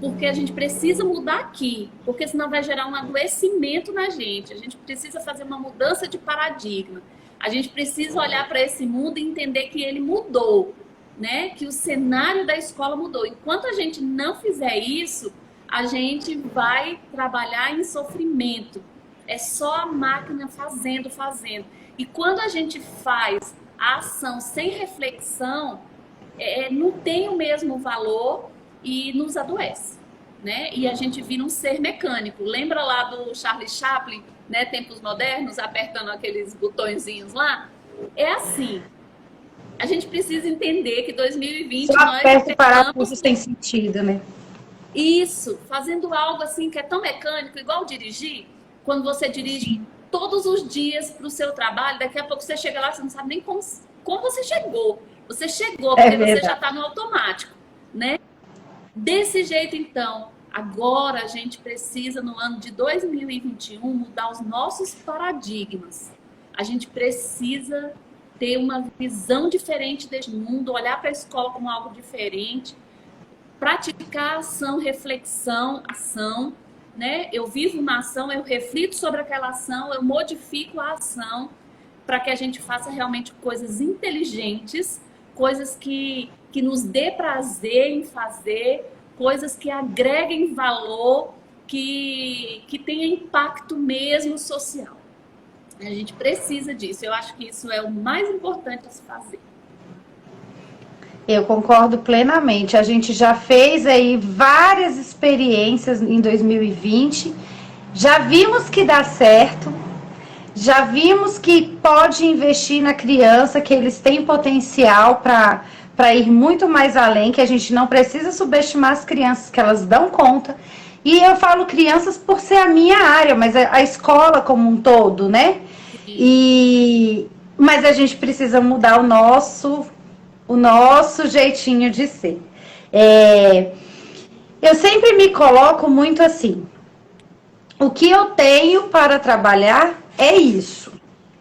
porque a gente precisa mudar aqui, porque senão vai gerar um adoecimento na gente. A gente precisa fazer uma mudança de paradigma. A gente precisa olhar para esse mundo e entender que ele mudou, né? Que o cenário da escola mudou. Enquanto a gente não fizer isso, a gente vai trabalhar em sofrimento. É só a máquina fazendo, fazendo. E quando a gente faz a ação sem reflexão, não tem o mesmo valor e nos adoece, né? E a gente vira um ser mecânico. Lembra lá do Charlie Chaplin, né? Tempos modernos, apertando aqueles botõezinhos lá? É assim. A gente precisa entender que 2020 Só nós aperta o parafuso pegamos sem sentido, né? isso, fazendo algo assim que é tão mecânico, igual dirigir. Quando você dirige todos os dias para o seu trabalho, daqui a pouco você chega lá, você não sabe nem como você chegou. Você chegou, porque você já está no automático, né? Desse jeito, então, agora a gente precisa, no ano de 2021, mudar os nossos paradigmas. A gente precisa ter uma visão diferente deste mundo, olhar para a escola como algo diferente, praticar ação, reflexão, ação, né? Eu vivo uma ação, eu reflito sobre aquela ação, eu modifico a ação para que a gente faça realmente coisas inteligentes, coisas que nos dê prazer em fazer, coisas que agreguem valor, que tenha impacto mesmo social. A gente precisa disso. Eu acho que isso é o mais importante a se fazer. Eu concordo plenamente. A gente já fez aí várias experiências em 2020. Já vimos que dá certo. Já vimos que pode investir na criança, que eles têm potencial para ir muito mais além, que a gente não precisa subestimar as crianças, que elas dão conta. E eu falo crianças por ser a minha área, mas a escola como um todo, né? Mas a gente precisa mudar o nosso jeitinho de ser. Eu sempre me coloco muito assim, o que eu tenho para trabalhar é isso,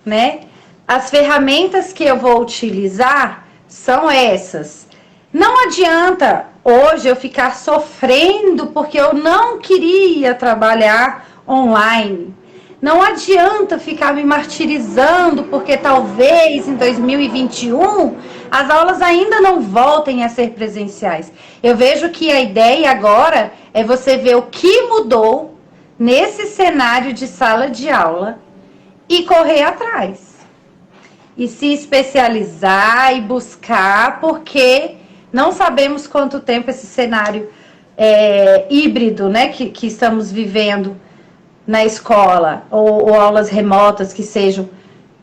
né? As ferramentas que eu vou utilizar são essas. Não adianta hoje eu ficar sofrendo porque eu não queria trabalhar online. Não adianta ficar me martirizando porque talvez em 2021 as aulas ainda não voltem a ser presenciais. Eu vejo que a ideia agora é você ver o que mudou nesse cenário de sala de aula e correr atrás. E se especializar e buscar, porque não sabemos quanto tempo esse cenário híbrido, né, que estamos vivendo na escola, ou aulas remotas que sejam,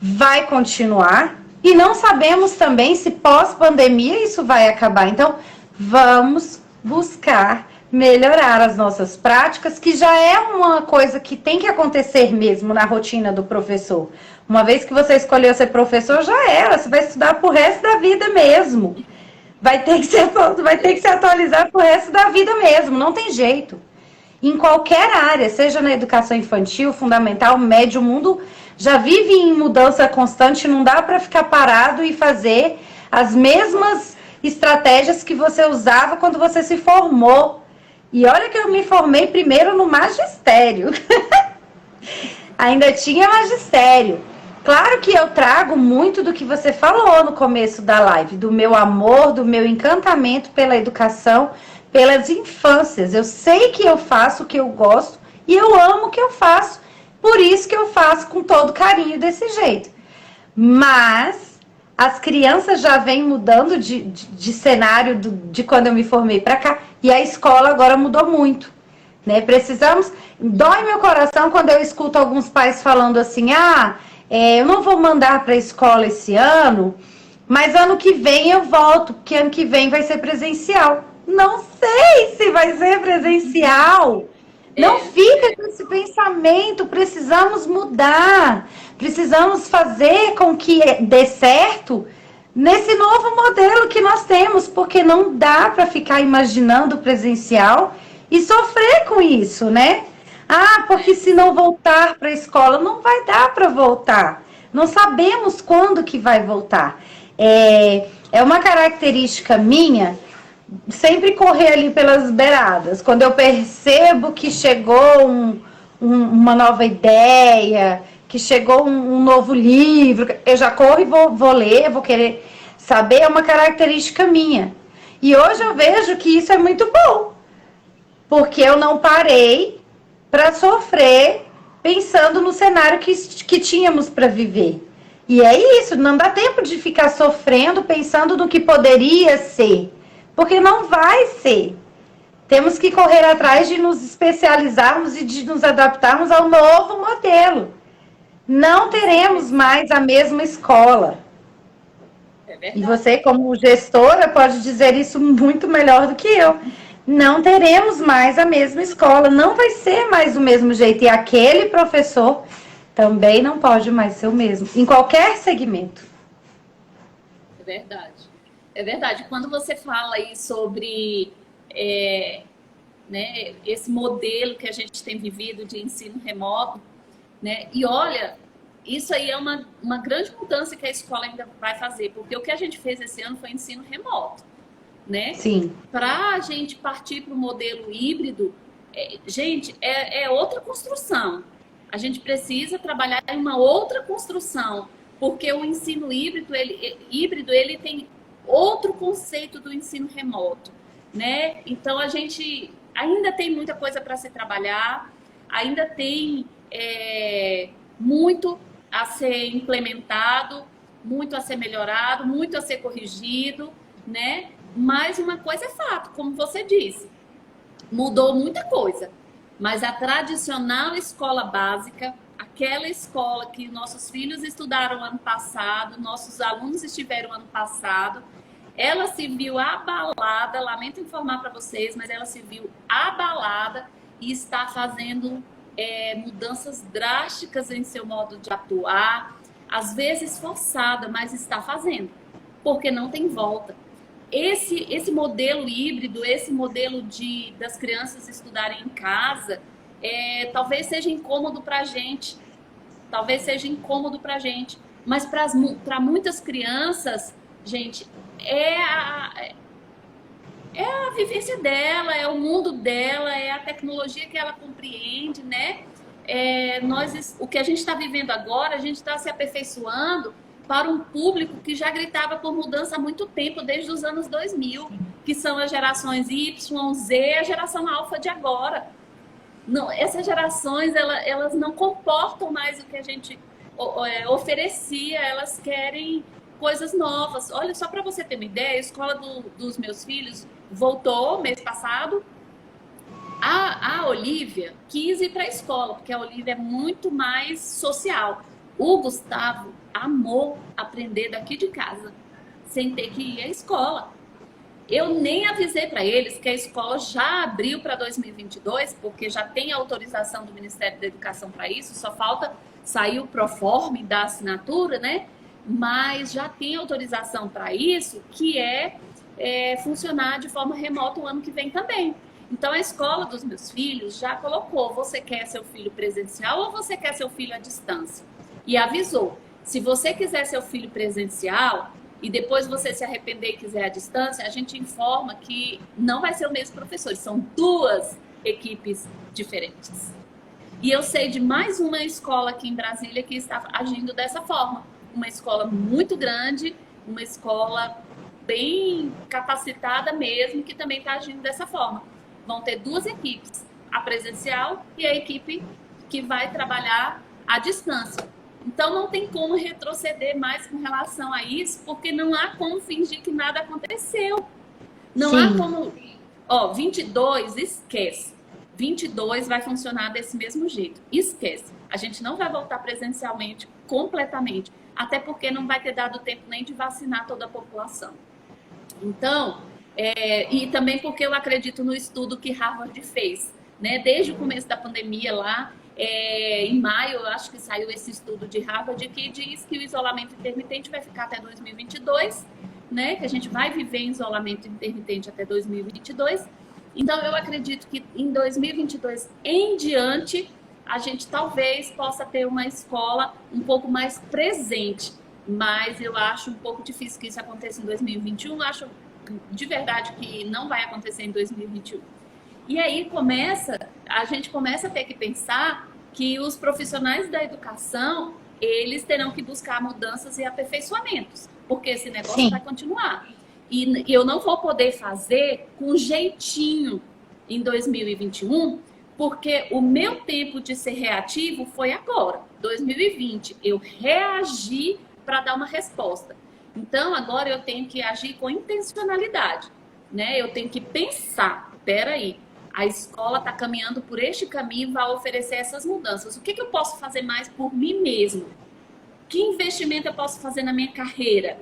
vai continuar. E não sabemos também se pós-pandemia isso vai acabar. Então, vamos buscar melhorar as nossas práticas, que já é uma coisa que tem que acontecer mesmo na rotina do professor. Uma vez que você escolheu ser professor, já era, você vai estudar pro resto da vida mesmo. Vai ter que se atualizar pro resto da vida mesmo, não tem jeito. Em qualquer área, seja na educação infantil, fundamental, médio, o mundo já vive em mudança constante, não dá para ficar parado e fazer as mesmas estratégias que você usava quando você se formou. E olha que eu me formei primeiro no magistério. Ainda tinha magistério. Claro que eu trago muito do que você falou no começo da live, do meu amor, do meu encantamento pela educação, pelas infâncias. Eu sei que eu faço o que eu gosto e eu amo o que eu faço. Por isso que eu faço com todo carinho desse jeito. Mas as crianças já vêm mudando de cenário de quando eu me formei para cá. E a escola agora mudou muito, né? Precisamos... Dói meu coração quando eu escuto alguns pais falando assim, eu não vou mandar para a escola esse ano, mas ano que vem eu volto, porque ano que vem vai ser presencial. Não sei se vai ser presencial. Não fica com esse pensamento. Precisamos mudar. Precisamos fazer com que dê certo nesse novo modelo que nós temos, porque não dá para ficar imaginando o presencial e sofrer com isso, né? Porque se não voltar para a escola, não vai dar para voltar. Não sabemos quando que vai voltar. É uma característica minha sempre correr ali pelas beiradas. Quando eu percebo que chegou uma nova ideia, que chegou um novo livro, eu já corro e vou ler, vou querer saber, é uma característica minha. E hoje eu vejo que isso é muito bom, porque eu não parei para sofrer pensando no cenário que tínhamos para viver. E é isso, não dá tempo de ficar sofrendo, pensando no que poderia ser, porque não vai ser. Temos que correr atrás de nos especializarmos e de nos adaptarmos ao novo modelo. Não teremos mais a mesma escola. E você, como gestora, pode dizer isso muito melhor do que eu. Não teremos mais a mesma escola, não vai ser mais do mesmo jeito. E aquele professor também não pode mais ser o mesmo, em qualquer segmento. É verdade. É verdade. Quando você fala aí sobre né, esse modelo que a gente tem vivido de ensino remoto, né, e olha, isso aí é uma grande mudança que a escola ainda vai fazer, porque o que a gente fez esse ano foi ensino remoto, né? Sim. Para a gente partir para o modelo híbrido, gente, é outra construção. A gente precisa trabalhar em uma outra construção, porque o ensino híbrido, ele tem outro conceito do ensino remoto, né? Então, a gente ainda tem muita coisa para se trabalhar, ainda tem muito a ser implementado, muito a ser melhorado, muito a ser corrigido, né? Mas uma coisa é fato, como você disse, mudou muita coisa. Mas a tradicional escola básica, aquela escola que nossos filhos estudaram ano passado, nossos alunos estiveram ano passado, ela se viu abalada, lamento informar para vocês, mas ela se viu abalada e está fazendo mudanças drásticas em seu modo de atuar, às vezes forçada, mas está fazendo, porque não tem volta. Esse modelo híbrido, esse modelo das crianças estudarem em casa, talvez seja incômodo para a gente, mas para muitas crianças, gente, é a vivência dela, é o mundo dela, é a tecnologia que ela compreende, né? O que a gente está vivendo agora, a gente está se aperfeiçoando para um público que já gritava por mudança há muito tempo, desde os anos 2000, que são as gerações Y, Z, a geração alfa de agora. Não, essas gerações, elas não comportam mais o que a gente oferecia, elas querem coisas novas. Olha, só para você ter uma ideia, a escola dos meus filhos voltou mês passado. A Olivia quis ir para a escola, porque a Olivia é muito mais social. O Gustavo amou aprender daqui de casa, sem ter que ir à escola. Eu nem avisei para eles que a escola já abriu para 2022, porque já tem autorização do Ministério da Educação para isso, só falta sair o proforme da assinatura, né? Mas já tem autorização para isso, que funcionar de forma remota o ano que vem também. Então, a escola dos meus filhos já colocou: você quer seu filho presencial ou você quer seu filho à distância? E avisou: se você quiser seu filho presencial e depois você se arrepender e quiser à distância, a gente informa que não vai ser o mesmo professor, são duas equipes diferentes. E eu sei de mais uma escola aqui em Brasília que está agindo dessa forma. Uma escola muito grande, uma escola bem capacitada mesmo, que também está agindo dessa forma. Vão ter duas equipes, a presencial e a equipe que vai trabalhar à distância. Então, não tem como retroceder mais com relação a isso, porque não há como fingir que nada aconteceu. Não há como... 22, esquece. 22 vai funcionar desse mesmo jeito. Esquece. A gente não vai voltar presencialmente completamente, até porque não vai ter dado tempo nem de vacinar toda a população. Então, e também porque eu acredito no estudo que Harvard fez, né? Desde o começo da pandemia lá, em maio, eu acho que saiu esse estudo de Harvard que diz que o isolamento intermitente vai ficar até 2022, né? Que a gente vai viver em isolamento intermitente até 2022. Então, eu acredito que em 2022 em diante, a gente talvez possa ter uma escola um pouco mais presente, mas eu acho um pouco difícil que isso aconteça em 2021, acho de verdade que não vai acontecer em 2021. E aí a gente começa a ter que pensar que os profissionais da educação, eles terão que buscar mudanças e aperfeiçoamentos, porque esse negócio vai continuar. E eu não vou poder fazer com jeitinho em 2021, Porque o meu tempo de ser reativo foi agora, 2020. Eu reagi para dar uma resposta. Então, agora eu tenho que agir com intencionalidade, né? Eu tenho que pensar, peraí, a escola está caminhando por este caminho e vai oferecer essas mudanças. O que eu posso fazer mais por mim mesmo? Que investimento eu posso fazer na minha carreira?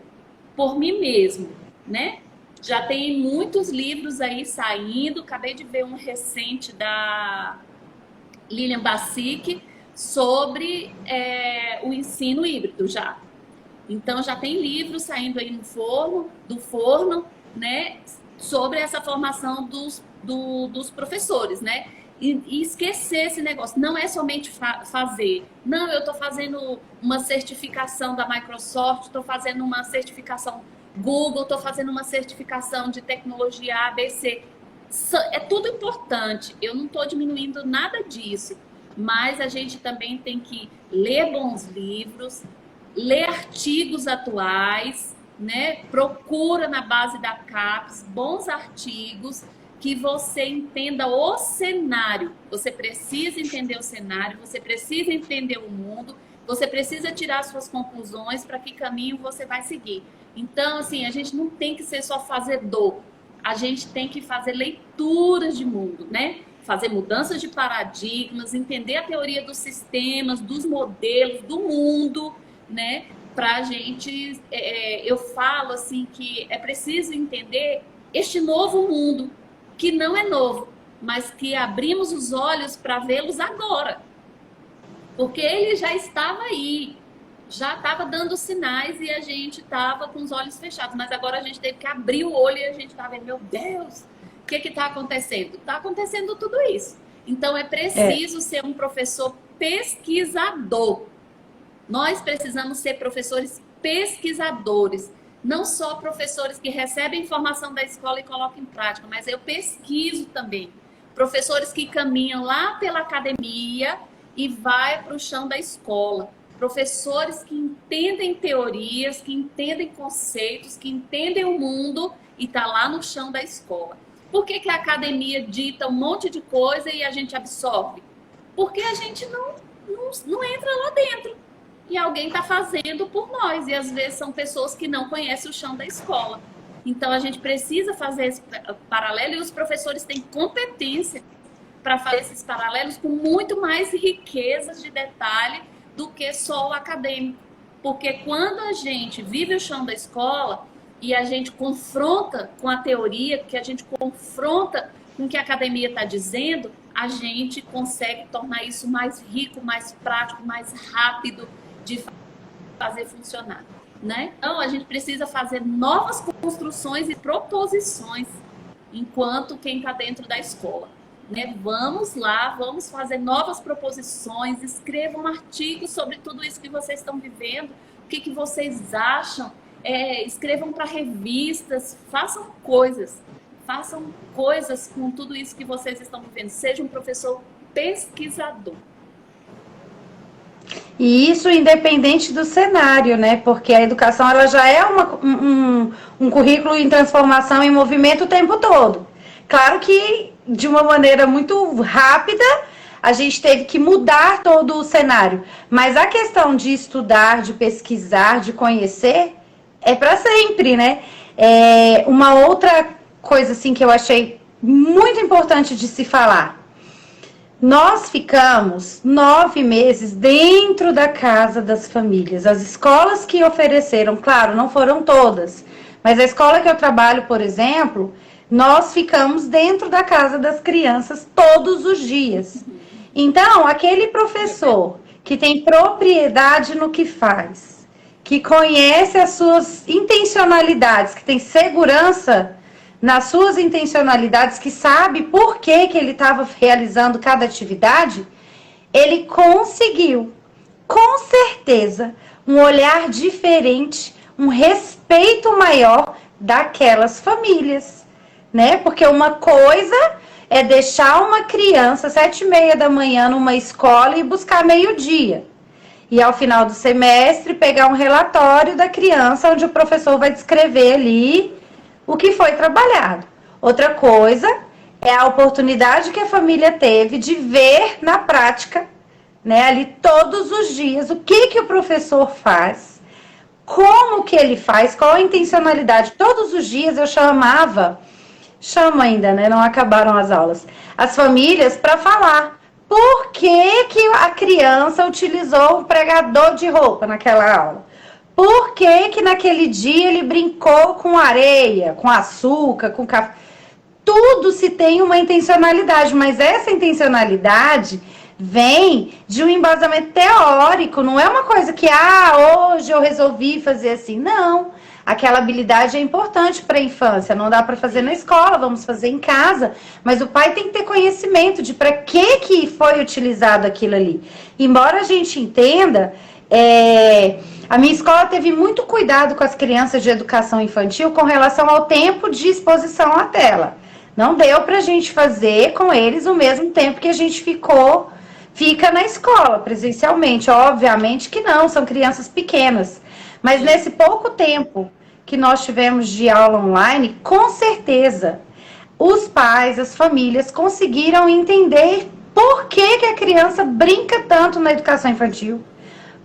Por mim mesmo, né? Já tem muitos livros aí saindo. Acabei de ver um recente da Lilian Bassic sobre o ensino híbrido já. Então, já tem livros saindo aí do forno, né? Sobre essa formação dos professores, né? E esquecer esse negócio. Não é somente fazer. Não, eu estou fazendo uma certificação da Microsoft, estou fazendo uma certificação Google, estou fazendo uma certificação de tecnologia ABC. É tudo importante. Eu não estou diminuindo nada disso. Mas a gente também tem que ler bons livros, ler artigos atuais, né? Procura na base da CAPES bons artigos que você entenda o cenário. Você precisa entender o cenário, você precisa entender o mundo, você precisa tirar suas conclusões para que caminho você vai seguir. Então, assim, a gente não tem que ser só fazedor, a gente tem que fazer leituras de mundo, né? Fazer mudanças de paradigmas, entender a teoria dos sistemas, dos modelos, do mundo, né? Para a gente, eu falo assim que é preciso entender este novo mundo, que não é novo, mas que abrimos os olhos para vê-los agora. Porque ele já estava aí, já estava dando sinais e a gente estava com os olhos fechados. Mas agora a gente teve que abrir o olho e a gente estava vendo, meu Deus, o que está acontecendo? Está acontecendo tudo isso. Então é preciso ser um professor pesquisador. Nós precisamos ser professores pesquisadores. Não só professores que recebem informação da escola e colocam em prática, mas eu pesquiso também. Professores que caminham lá pela academia e vai para o chão da escola. Professores que entendem teorias, que entendem conceitos, que entendem o mundo e está lá no chão da escola. Por que a academia dita um monte de coisa e a gente absorve? Porque a gente não entra lá dentro. E alguém está fazendo por nós. E às vezes são pessoas que não conhecem o chão da escola. Então a gente precisa fazer esse paralelo e os professores têm competência para fazer esses paralelos com muito mais riquezas de detalhe do que só o acadêmico. Porque quando a gente vive o chão da escola e a gente confronta com a teoria, que a gente confronta com o que a academia está dizendo, a gente consegue tornar isso mais rico, mais prático, mais rápido de fazer funcionar, né? Então, a gente precisa fazer novas construções e proposições enquanto quem está dentro da escola, né? Vamos lá, vamos fazer novas proposições, escrevam artigos sobre tudo isso que vocês estão vivendo, o que vocês acham, escrevam para revistas, façam coisas com tudo isso que vocês estão vivendo, seja um professor pesquisador. E isso independente do cenário, né? Porque a educação ela já é um currículo em transformação, em movimento o tempo todo. Claro que de uma maneira muito rápida a gente teve que mudar todo o cenário. Mas a questão de estudar, de pesquisar, de conhecer é para sempre, né? Uma outra coisa assim que eu achei muito importante de se falar. Nós ficamos 9 meses dentro da casa das famílias. As escolas que ofereceram, claro, não foram todas, mas a escola que eu trabalho, por exemplo, nós ficamos dentro da casa das crianças todos os dias. Então, aquele professor que tem propriedade no que faz, que conhece as suas intencionalidades, que tem segurança nas suas intencionalidades, que sabe por que ele estava realizando cada atividade, ele conseguiu, com certeza, um olhar diferente, um respeito maior daquelas famílias, né? Porque uma coisa é deixar uma criança 7h30 da manhã numa escola e buscar meio-dia. E ao final do semestre pegar um relatório da criança onde o professor vai descrever ali o que foi trabalhado. Outra coisa é a oportunidade que a família teve de ver na prática, né, ali todos os dias, o que que o professor faz, como que ele faz, qual a intencionalidade. Todos os dias eu chamo ainda, né, não acabaram as aulas, as famílias para falar por que que a criança utilizou o pregador de roupa naquela aula. Por que que naquele dia ele brincou com areia, com açúcar, com café? Tudo se tem uma intencionalidade, mas essa intencionalidade vem de um embasamento teórico, não é uma coisa que, hoje eu resolvi fazer assim. Não, aquela habilidade é importante para a infância, não dá para fazer na escola, vamos fazer em casa, mas o pai tem que ter conhecimento de para que foi utilizado aquilo ali. Embora a gente entenda, a minha escola teve muito cuidado com as crianças de educação infantil com relação ao tempo de exposição à tela. Não deu para a gente fazer com eles o mesmo tempo que a gente fica na escola presencialmente. Obviamente que não, são crianças pequenas. Mas nesse pouco tempo que nós tivemos de aula online, com certeza, os pais, as famílias conseguiram entender por que a criança brinca tanto na educação infantil.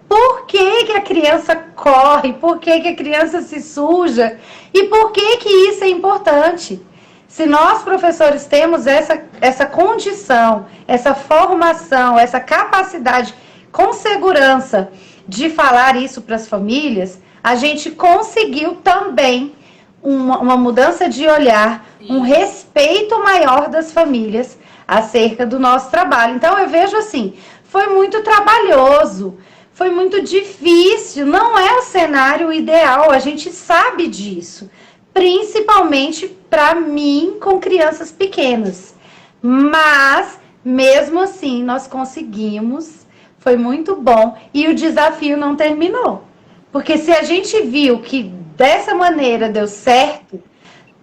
Por que a criança corre? Por que a criança se suja? E por que isso é importante? Se nós, professores, temos essa condição, essa formação, essa capacidade com segurança de falar isso para as famílias, a gente conseguiu também uma mudança de olhar, um respeito maior das famílias acerca do nosso trabalho. Então, eu vejo assim, foi muito trabalhoso, foi muito difícil, não é o cenário ideal, a gente sabe disso. Principalmente para mim com crianças pequenas. Mas, mesmo assim, nós conseguimos, foi muito bom e o desafio não terminou. Porque se a gente viu que dessa maneira deu certo,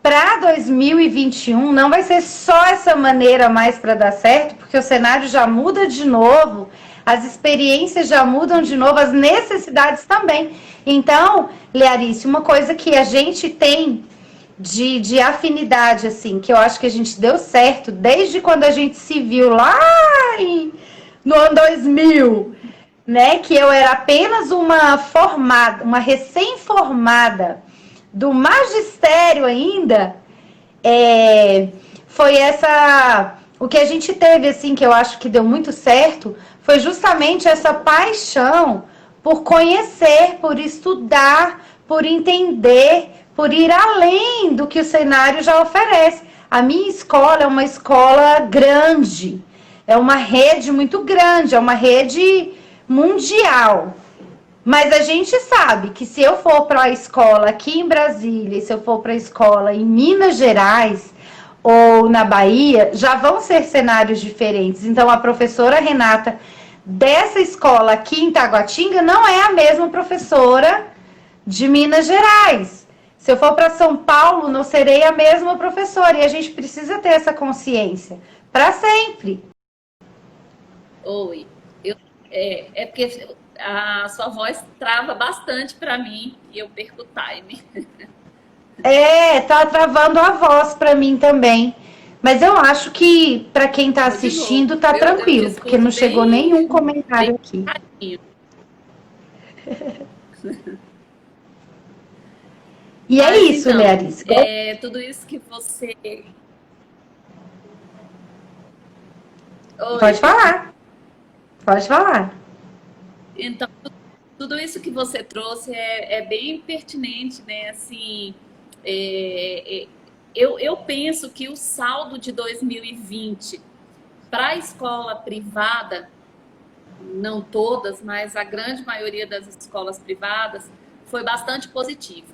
para 2021 não vai ser só essa maneira mais para dar certo, porque o cenário já muda de novo, as experiências já mudam de novo, as necessidades também. Então, Learice, uma coisa que a gente tem de afinidade, assim, que eu acho que a gente deu certo desde quando a gente se viu lá no ano 2000, né? Que eu era apenas uma recém-formada do magistério ainda, foi o que a gente teve, assim, que eu acho que deu muito certo, foi justamente essa paixão por conhecer, por estudar, por entender, por ir além do que o cenário já oferece. A minha escola é uma escola grande, é uma rede muito grande, é uma rede mundial. Mas a gente sabe que se eu for para a escola aqui em Brasília, e se eu for para a escola em Minas Gerais ou na Bahia, já vão ser cenários diferentes. Então, a professora Renata dessa escola aqui em Taguatinga não é a mesma professora de Minas Gerais. Se eu for para São Paulo, não serei a mesma professora. E a gente precisa ter essa consciência para sempre. Oi. É porque a sua voz trava bastante para mim e eu perco o time. Tá travando a voz para mim também. Mas eu acho que para quem está assistindo tá tranquilo, porque não chegou nenhum comentário aqui. E é isso, então, Learice. Tudo isso que você... Pode falar. Pode falar. Então, tudo isso que você trouxe é bem pertinente, né? Assim, eu penso que o saldo de 2020 para a escola privada, não todas, mas a grande maioria das escolas privadas, foi bastante positivo.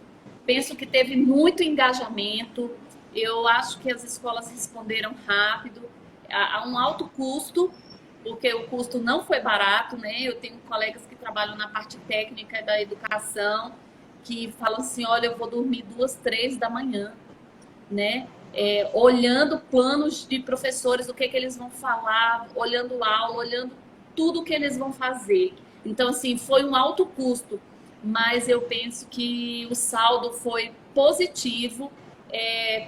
Penso que teve muito engajamento, eu acho que as escolas responderam rápido, a um alto custo, porque o custo não foi barato, né? Eu tenho colegas que trabalham na parte técnica da educação, que falam assim, olha, eu vou dormir 2, 3 da manhã, né? Olhando planos de professores, o que eles vão falar, olhando aula, olhando tudo o que eles vão fazer. Então, assim, foi um alto custo, mas eu penso que o saldo foi positivo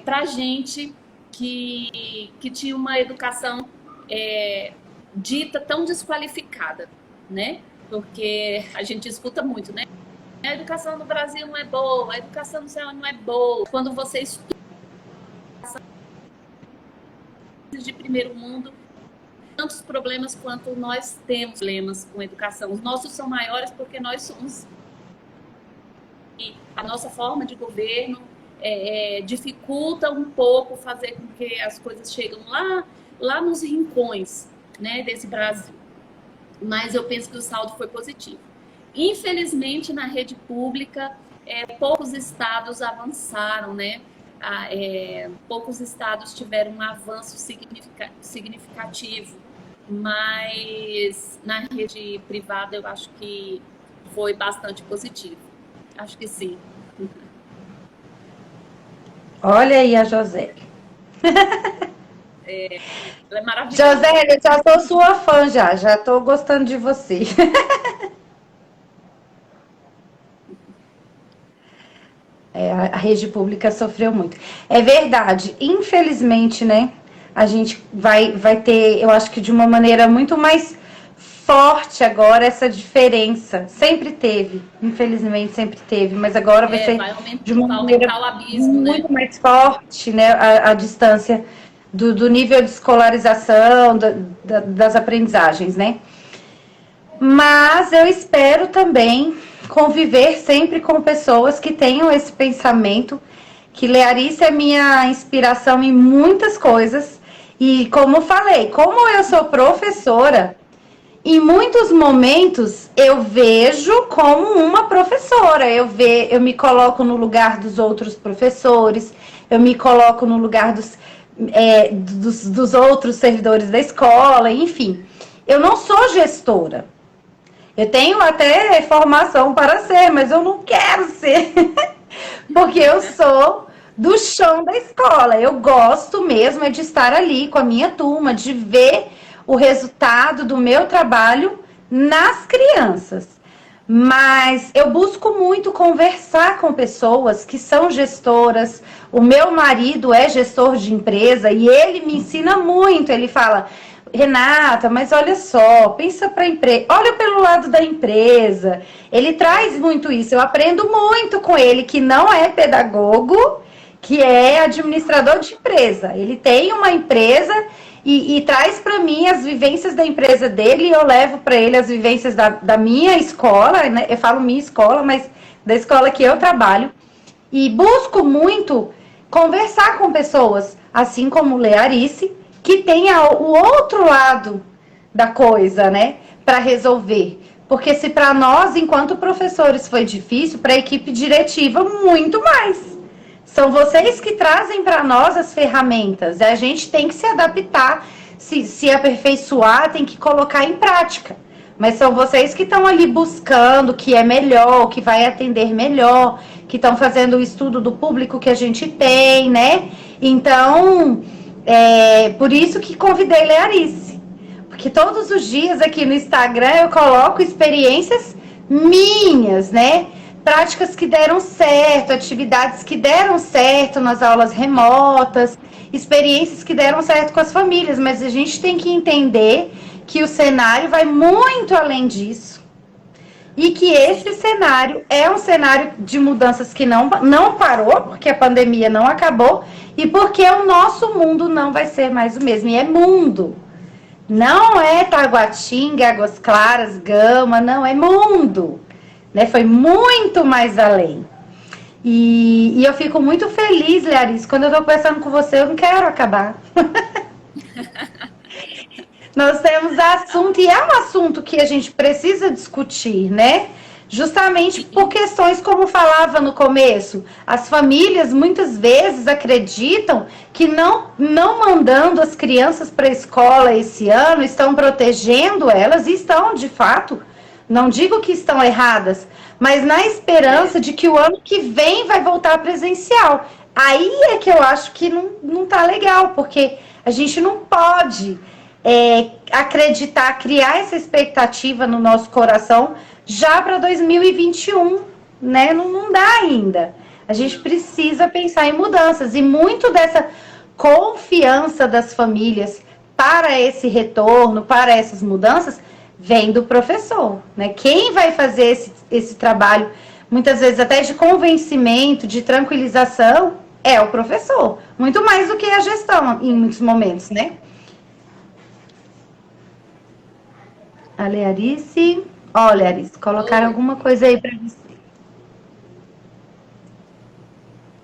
para a gente que tinha uma educação dita tão desqualificada, né? Porque a gente escuta muito, né? A educação no Brasil não é boa, a educação no céu não é boa. Quando você estuda de primeiro mundo, tantos problemas quanto nós temos problemas com educação. Os nossos são maiores porque nós somos... E a nossa forma de governo dificulta um pouco fazer com que as coisas cheguem lá nos rincões, né, desse Brasil. Mas eu penso que o saldo foi positivo. Infelizmente, na rede pública, poucos estados avançaram, né? Poucos estados tiveram um avanço significativo, mas na rede privada eu acho que foi bastante positivo. Acho que sim. Olha aí a Josélia. Ela é maravilhosa. Josélia, eu já sou sua fã já estou gostando de você. A rede pública sofreu muito. É verdade, infelizmente, né? A gente vai ter, eu acho que de uma maneira muito mais forte agora essa diferença. Sempre teve, infelizmente sempre teve, mas agora vai ser de uma maneira muito mais forte, né? A distância do nível de escolarização, das aprendizagens, né? Mas eu espero também conviver sempre com pessoas que tenham esse pensamento, que Learice é minha inspiração em muitas coisas, e como falei, como eu sou professora, em muitos momentos eu vejo como uma professora, eu me coloco no lugar dos outros professores, eu me coloco no lugar dos outros servidores da escola, enfim. Eu não sou gestora. Eu tenho até formação para ser, mas eu não quero ser, porque eu sou do chão da escola. Eu gosto mesmo de estar ali com a minha turma, de ver o resultado do meu trabalho nas crianças. Mas eu busco muito conversar com pessoas que são gestoras. O meu marido é gestor de empresa e ele me ensina muito. Ele fala... Renata, mas olha só, pensa para a empresa, olha pelo lado da empresa. Ele traz muito isso, eu aprendo muito com ele, que não é pedagogo, que é administrador de empresa. Ele tem uma empresa e traz para mim as vivências da empresa dele, e eu levo para ele as vivências da minha escola, né? Eu falo minha escola, mas da escola que eu trabalho, e busco muito conversar com pessoas, assim como Learice, que tenha o outro lado da coisa, né, para resolver. Porque se para nós, enquanto professores, foi difícil, para a equipe diretiva, muito mais. São vocês que trazem para nós as ferramentas. A gente tem que se adaptar, se aperfeiçoar, tem que colocar em prática. Mas são vocês que estão ali buscando o que é melhor, o que vai atender melhor, que estão fazendo o estudo do público que a gente tem, né? Então... por isso que convidei Learice, porque todos os dias aqui no Instagram eu coloco experiências minhas, né? Práticas que deram certo, atividades que deram certo nas aulas remotas, experiências que deram certo com as famílias, mas a gente tem que entender que o cenário vai muito além disso. E que esse cenário é um cenário de mudanças que não parou, porque a pandemia não acabou, e porque o nosso mundo não vai ser mais o mesmo. E é mundo. Não é Taguatinga, Águas Claras, Gama, não, é mundo. Né? Foi muito mais além. E eu fico muito feliz, Learice, quando eu estou conversando com você, eu não quero acabar. Nós temos assunto, e é um assunto que a gente precisa discutir, né? Justamente por questões como falava no começo. As famílias muitas vezes acreditam que não mandando as crianças para a escola esse ano, estão protegendo elas, e estão, de fato. Não digo que estão erradas, mas na esperança de que o ano que vem vai voltar presencial. Aí é que eu acho que não tá legal, porque a gente não pode... acreditar, criar essa expectativa no nosso coração já para 2021, né? Não dá ainda. A gente precisa pensar em mudanças, e muito dessa confiança das famílias para esse retorno, para essas mudanças, vem do professor, né? Quem vai fazer esse trabalho, muitas vezes até de convencimento, de tranquilização, é o professor. Muito mais do que a gestão, em muitos momentos, né? A Learice... Ó, Learice, colocaram Oi. alguma coisa aí para você.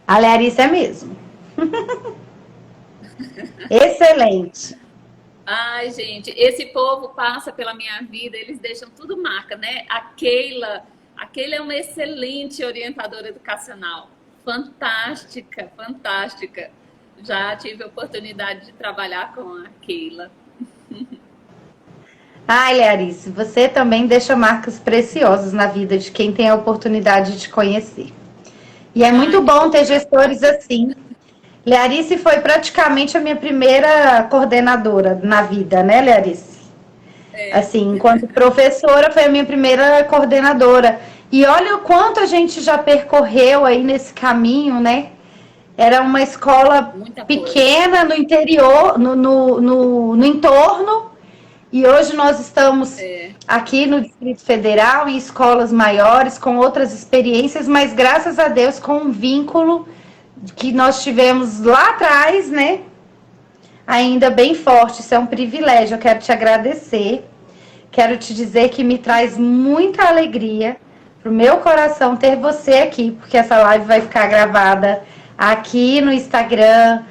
A Learice é mesmo. Excelente. Ai, gente, esse povo passa pela minha vida, eles deixam tudo marca, né? A Keila é uma excelente orientadora educacional. Fantástica, fantástica. Já tive a oportunidade de trabalhar com a Keila. Ai, Learice, você também deixa marcas preciosas na vida de quem tem a oportunidade de te conhecer. E é Ai, muito que bom bom. ter gestores assim. Learice foi praticamente a minha primeira coordenadora na vida, né, Learice? É, Assim, enquanto professora, foi a minha primeira coordenadora. E olha o quanto a gente já percorreu aí nesse caminho, né? Era uma escola muita coisa. pequena no interior, no entorno, e hoje nós estamos É, aqui no Distrito Federal, em escolas maiores, com outras experiências, mas graças a Deus com um vínculo que nós tivemos lá atrás, né? Ainda bem forte. Isso é um privilégio. Eu quero te agradecer. Quero te dizer que me traz muita alegria pro meu coração ter você aqui, porque essa live vai ficar gravada aqui no Instagram.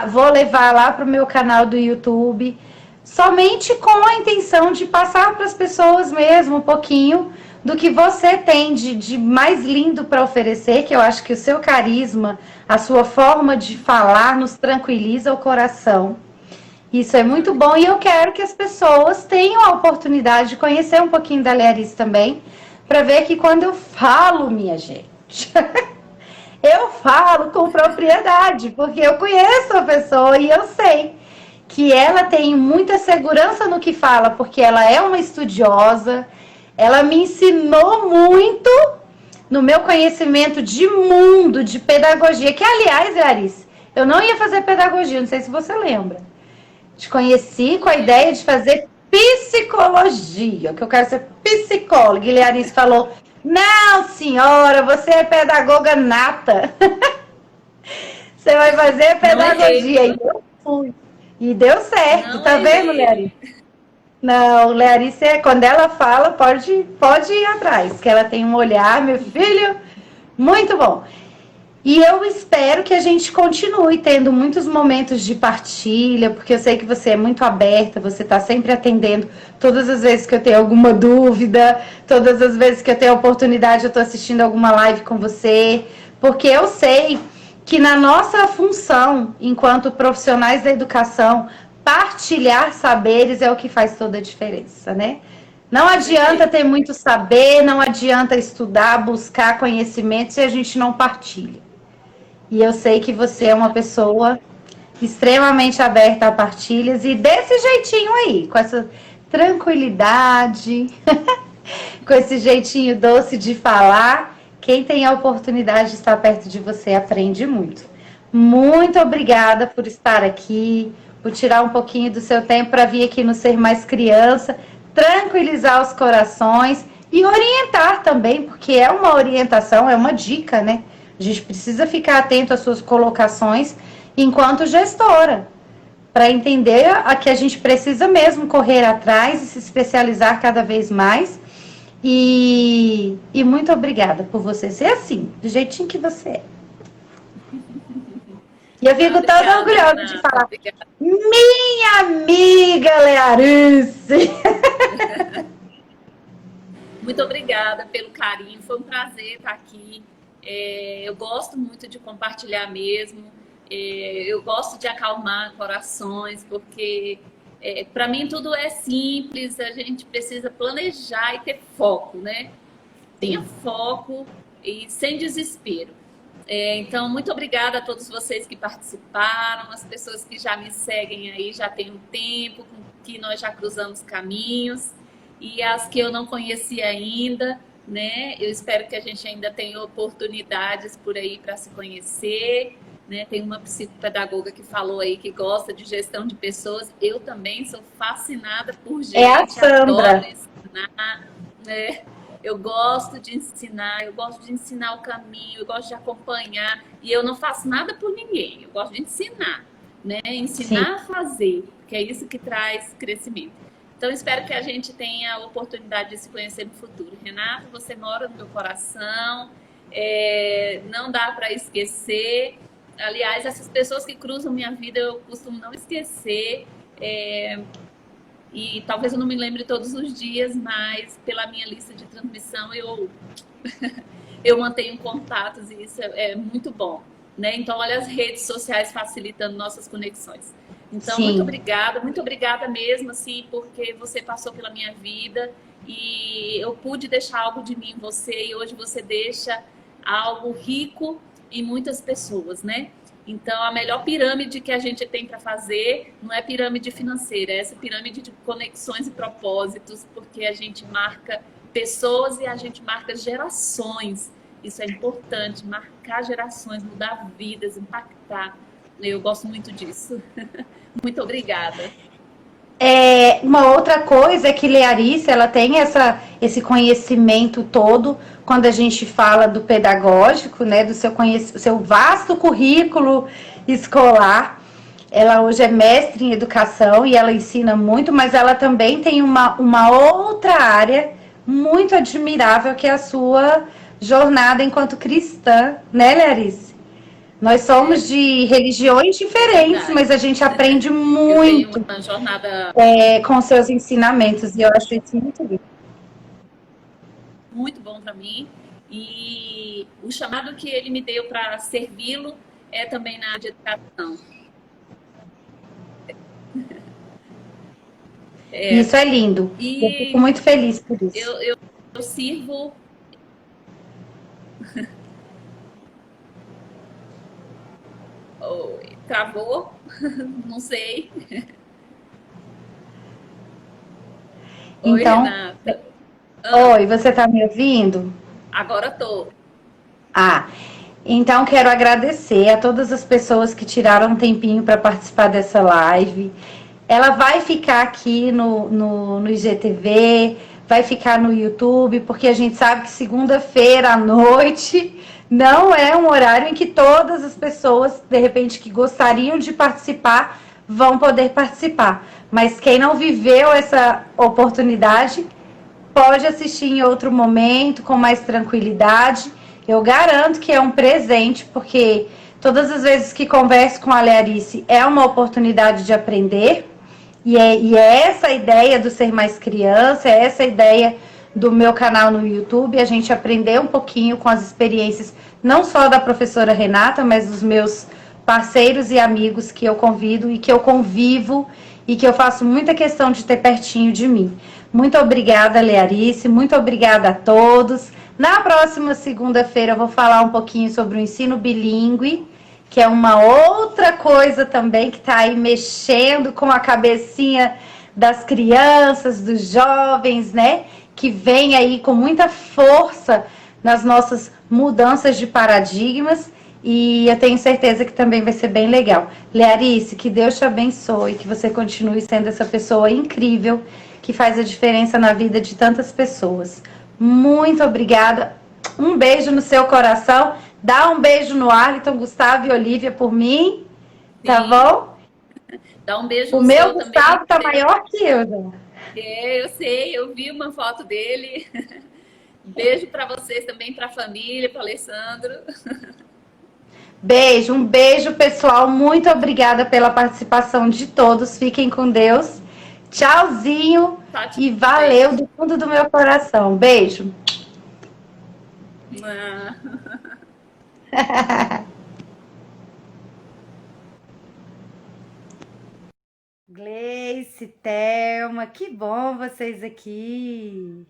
Vou levar lá pro meu canal do YouTube, somente com a intenção de passar para as pessoas mesmo um pouquinho do que você tem de mais lindo para oferecer, que eu acho que o seu carisma, a sua forma de falar nos tranquiliza o coração. Isso é muito ai, bom e eu quero que as pessoas tenham a oportunidade de conhecer um pouquinho da Learice também, para ver que quando eu falo, minha gente, eu falo com propriedade, porque eu conheço a pessoa e eu sei que ela tem muita segurança no que fala, porque ela é uma estudiosa, ela me ensinou muito no meu conhecimento de mundo, de pedagogia, que aliás, Learice, eu não ia fazer pedagogia, não sei se você lembra. Te conheci com a ideia lembro. de fazer psicologia, que eu quero ser psicóloga. E Learice falou: não, senhora, você é pedagoga nata. Você vai fazer Não errei, pedagogia. E viu? eu fui. E deu certo, Não tá vendo, errei. Learice? Não, Learice, quando ela fala, pode ir atrás, que ela tem um olhar, meu filho, muito bom. E eu espero que a gente continue tendo muitos momentos de partilha, porque eu sei que você é muito aberta, você está sempre atendendo todas as vezes que eu tenho alguma dúvida, todas as vezes que eu tenho a oportunidade, eu estou assistindo alguma live com você, porque eu sei que na nossa função, enquanto profissionais da educação, partilhar saberes é o que faz toda a diferença, né? Não Com adianta ter certeza. muito saber, não adianta estudar, buscar conhecimento se a gente não partilha. E eu sei que você é uma Verdade. pessoa extremamente aberta a partilhas e desse jeitinho aí, com essa tranquilidade, com esse jeitinho doce de falar. Quem tem a oportunidade de estar perto de você aprende muito. Muito obrigada por estar aqui, por tirar um pouquinho do seu tempo para vir aqui no Ser Mais Criança, tranquilizar os corações e orientar também, porque é uma orientação, é uma dica, né? A gente precisa ficar atento às suas colocações enquanto gestora, para entender a que a gente precisa mesmo correr atrás e se especializar cada vez mais. E muito obrigada por você ser assim, do jeitinho que você é. E eu Ah, fico toda obrigada, orgulhosa de Renata. falar, Obrigada. minha amiga Learice. Muito obrigada pelo carinho. Foi um prazer estar aqui. Eu gosto muito de compartilhar mesmo. Eu gosto de acalmar corações, porque para mim tudo é simples. A gente precisa planejar e ter foco, né? Tenha foco e sem desespero. Então, muito obrigada a todos vocês que participaram, as pessoas que já me seguem aí já tem um tempo, com que nós já cruzamos caminhos, e as que eu não conhecia ainda, né? Eu espero que a gente ainda tenha oportunidades por aí para se conhecer. né? Tem uma psicopedagoga que falou aí que gosta de gestão de pessoas. Eu também sou fascinada por É a gente, adoro Sandra. ensinar, né? Eu gosto de ensinar, eu gosto de ensinar o caminho, eu gosto de acompanhar. E eu não faço nada por ninguém, eu gosto de ensinar, né? Sim, Ensinar a fazer, que é isso que traz crescimento. Então, espero que a gente tenha a oportunidade de se conhecer no futuro. Renato, você mora no meu coração, não dá para esquecer. Aliás, essas pessoas que cruzam minha vida eu costumo não esquecer. É, e talvez eu não me lembre todos os dias, mas pela minha lista de transmissão eu mantenho contatos e isso é muito bom. Né? Então, olha as redes sociais facilitando nossas conexões. Então, sim. muito obrigada mesmo, assim, porque você passou pela minha vida e eu pude deixar algo de mim em você e hoje você deixa algo rico em muitas pessoas, né? Então, a melhor pirâmide que a gente tem para fazer não é pirâmide financeira, é essa pirâmide de conexões e propósitos, porque a gente marca pessoas e a gente marca gerações. Isso é importante, marcar gerações, mudar vidas, impactar. Eu gosto muito disso. Muito obrigada. Uma outra coisa é que Learice, ela tem esse conhecimento todo quando a gente fala do pedagógico, né, do seu vasto currículo escolar. Ela hoje é mestre em educação e ela ensina muito, mas ela também tem uma outra área muito admirável que é a sua jornada enquanto cristã, né, Learice? Nós É somos de religiões diferentes, verdade. mas a gente aprende Eu tenho muito uma jornada com seus ensinamentos e eu acho isso muito lindo. muito bom para mim e o chamado que ele me deu para servi-lo é também na área de educação. É, Isso é lindo. Eu fico e muito feliz por isso. eu sirvo. Oh, travou? Não sei. Oi, Então, Renata. Ah, oi, você está me ouvindo? agora tô. Ah, então quero agradecer a todas as pessoas que tiraram um tempinho para participar dessa live. Ela vai ficar aqui no IGTV, vai ficar no YouTube, porque a gente sabe que segunda-feira à noite não é um horário em que todas as pessoas, de repente, que gostariam de participar, vão poder participar. Mas quem não viveu essa oportunidade pode assistir em outro momento, com mais tranquilidade. Eu garanto que é um presente, porque todas as vezes que converso com a Learice é uma oportunidade de aprender. E é essa a ideia do Ser Mais Criança, é essa a ideia do meu canal no YouTube, a gente aprender um pouquinho com as experiências, não só da professora Renata, mas dos meus parceiros e amigos que eu convido e que eu convivo e que eu faço muita questão de ter pertinho de mim. Muito obrigada, Learice, muito obrigada a todos. Na próxima segunda-feira eu vou falar um pouquinho sobre o ensino bilíngue, que é uma outra coisa também que está aí mexendo com a cabecinha das crianças, dos jovens, né? Que vem aí com muita força nas nossas mudanças de paradigmas. E eu tenho certeza que também vai ser bem legal. Learice, que Deus te abençoe, que você continue sendo essa pessoa incrível que faz a diferença na vida de tantas pessoas. Muito obrigada. Um beijo no seu coração. Dá um beijo no Arlington, Gustavo e Olivia por mim, tá Sim, bom? dá um beijo O no meu seu também. Gustavo tá maior que eu, né? Eu sei, eu vi uma foto dele. Beijo para vocês também, para a família, para Alessandro. Beijo, um beijo, pessoal. Muito obrigada pela participação de todos. Fiquem com Deus. Tchauzinho Tchau, tchau, e valeu gente. do fundo do meu coração. Beijo. Ah. Gleice, Thelma, que bom vocês aqui.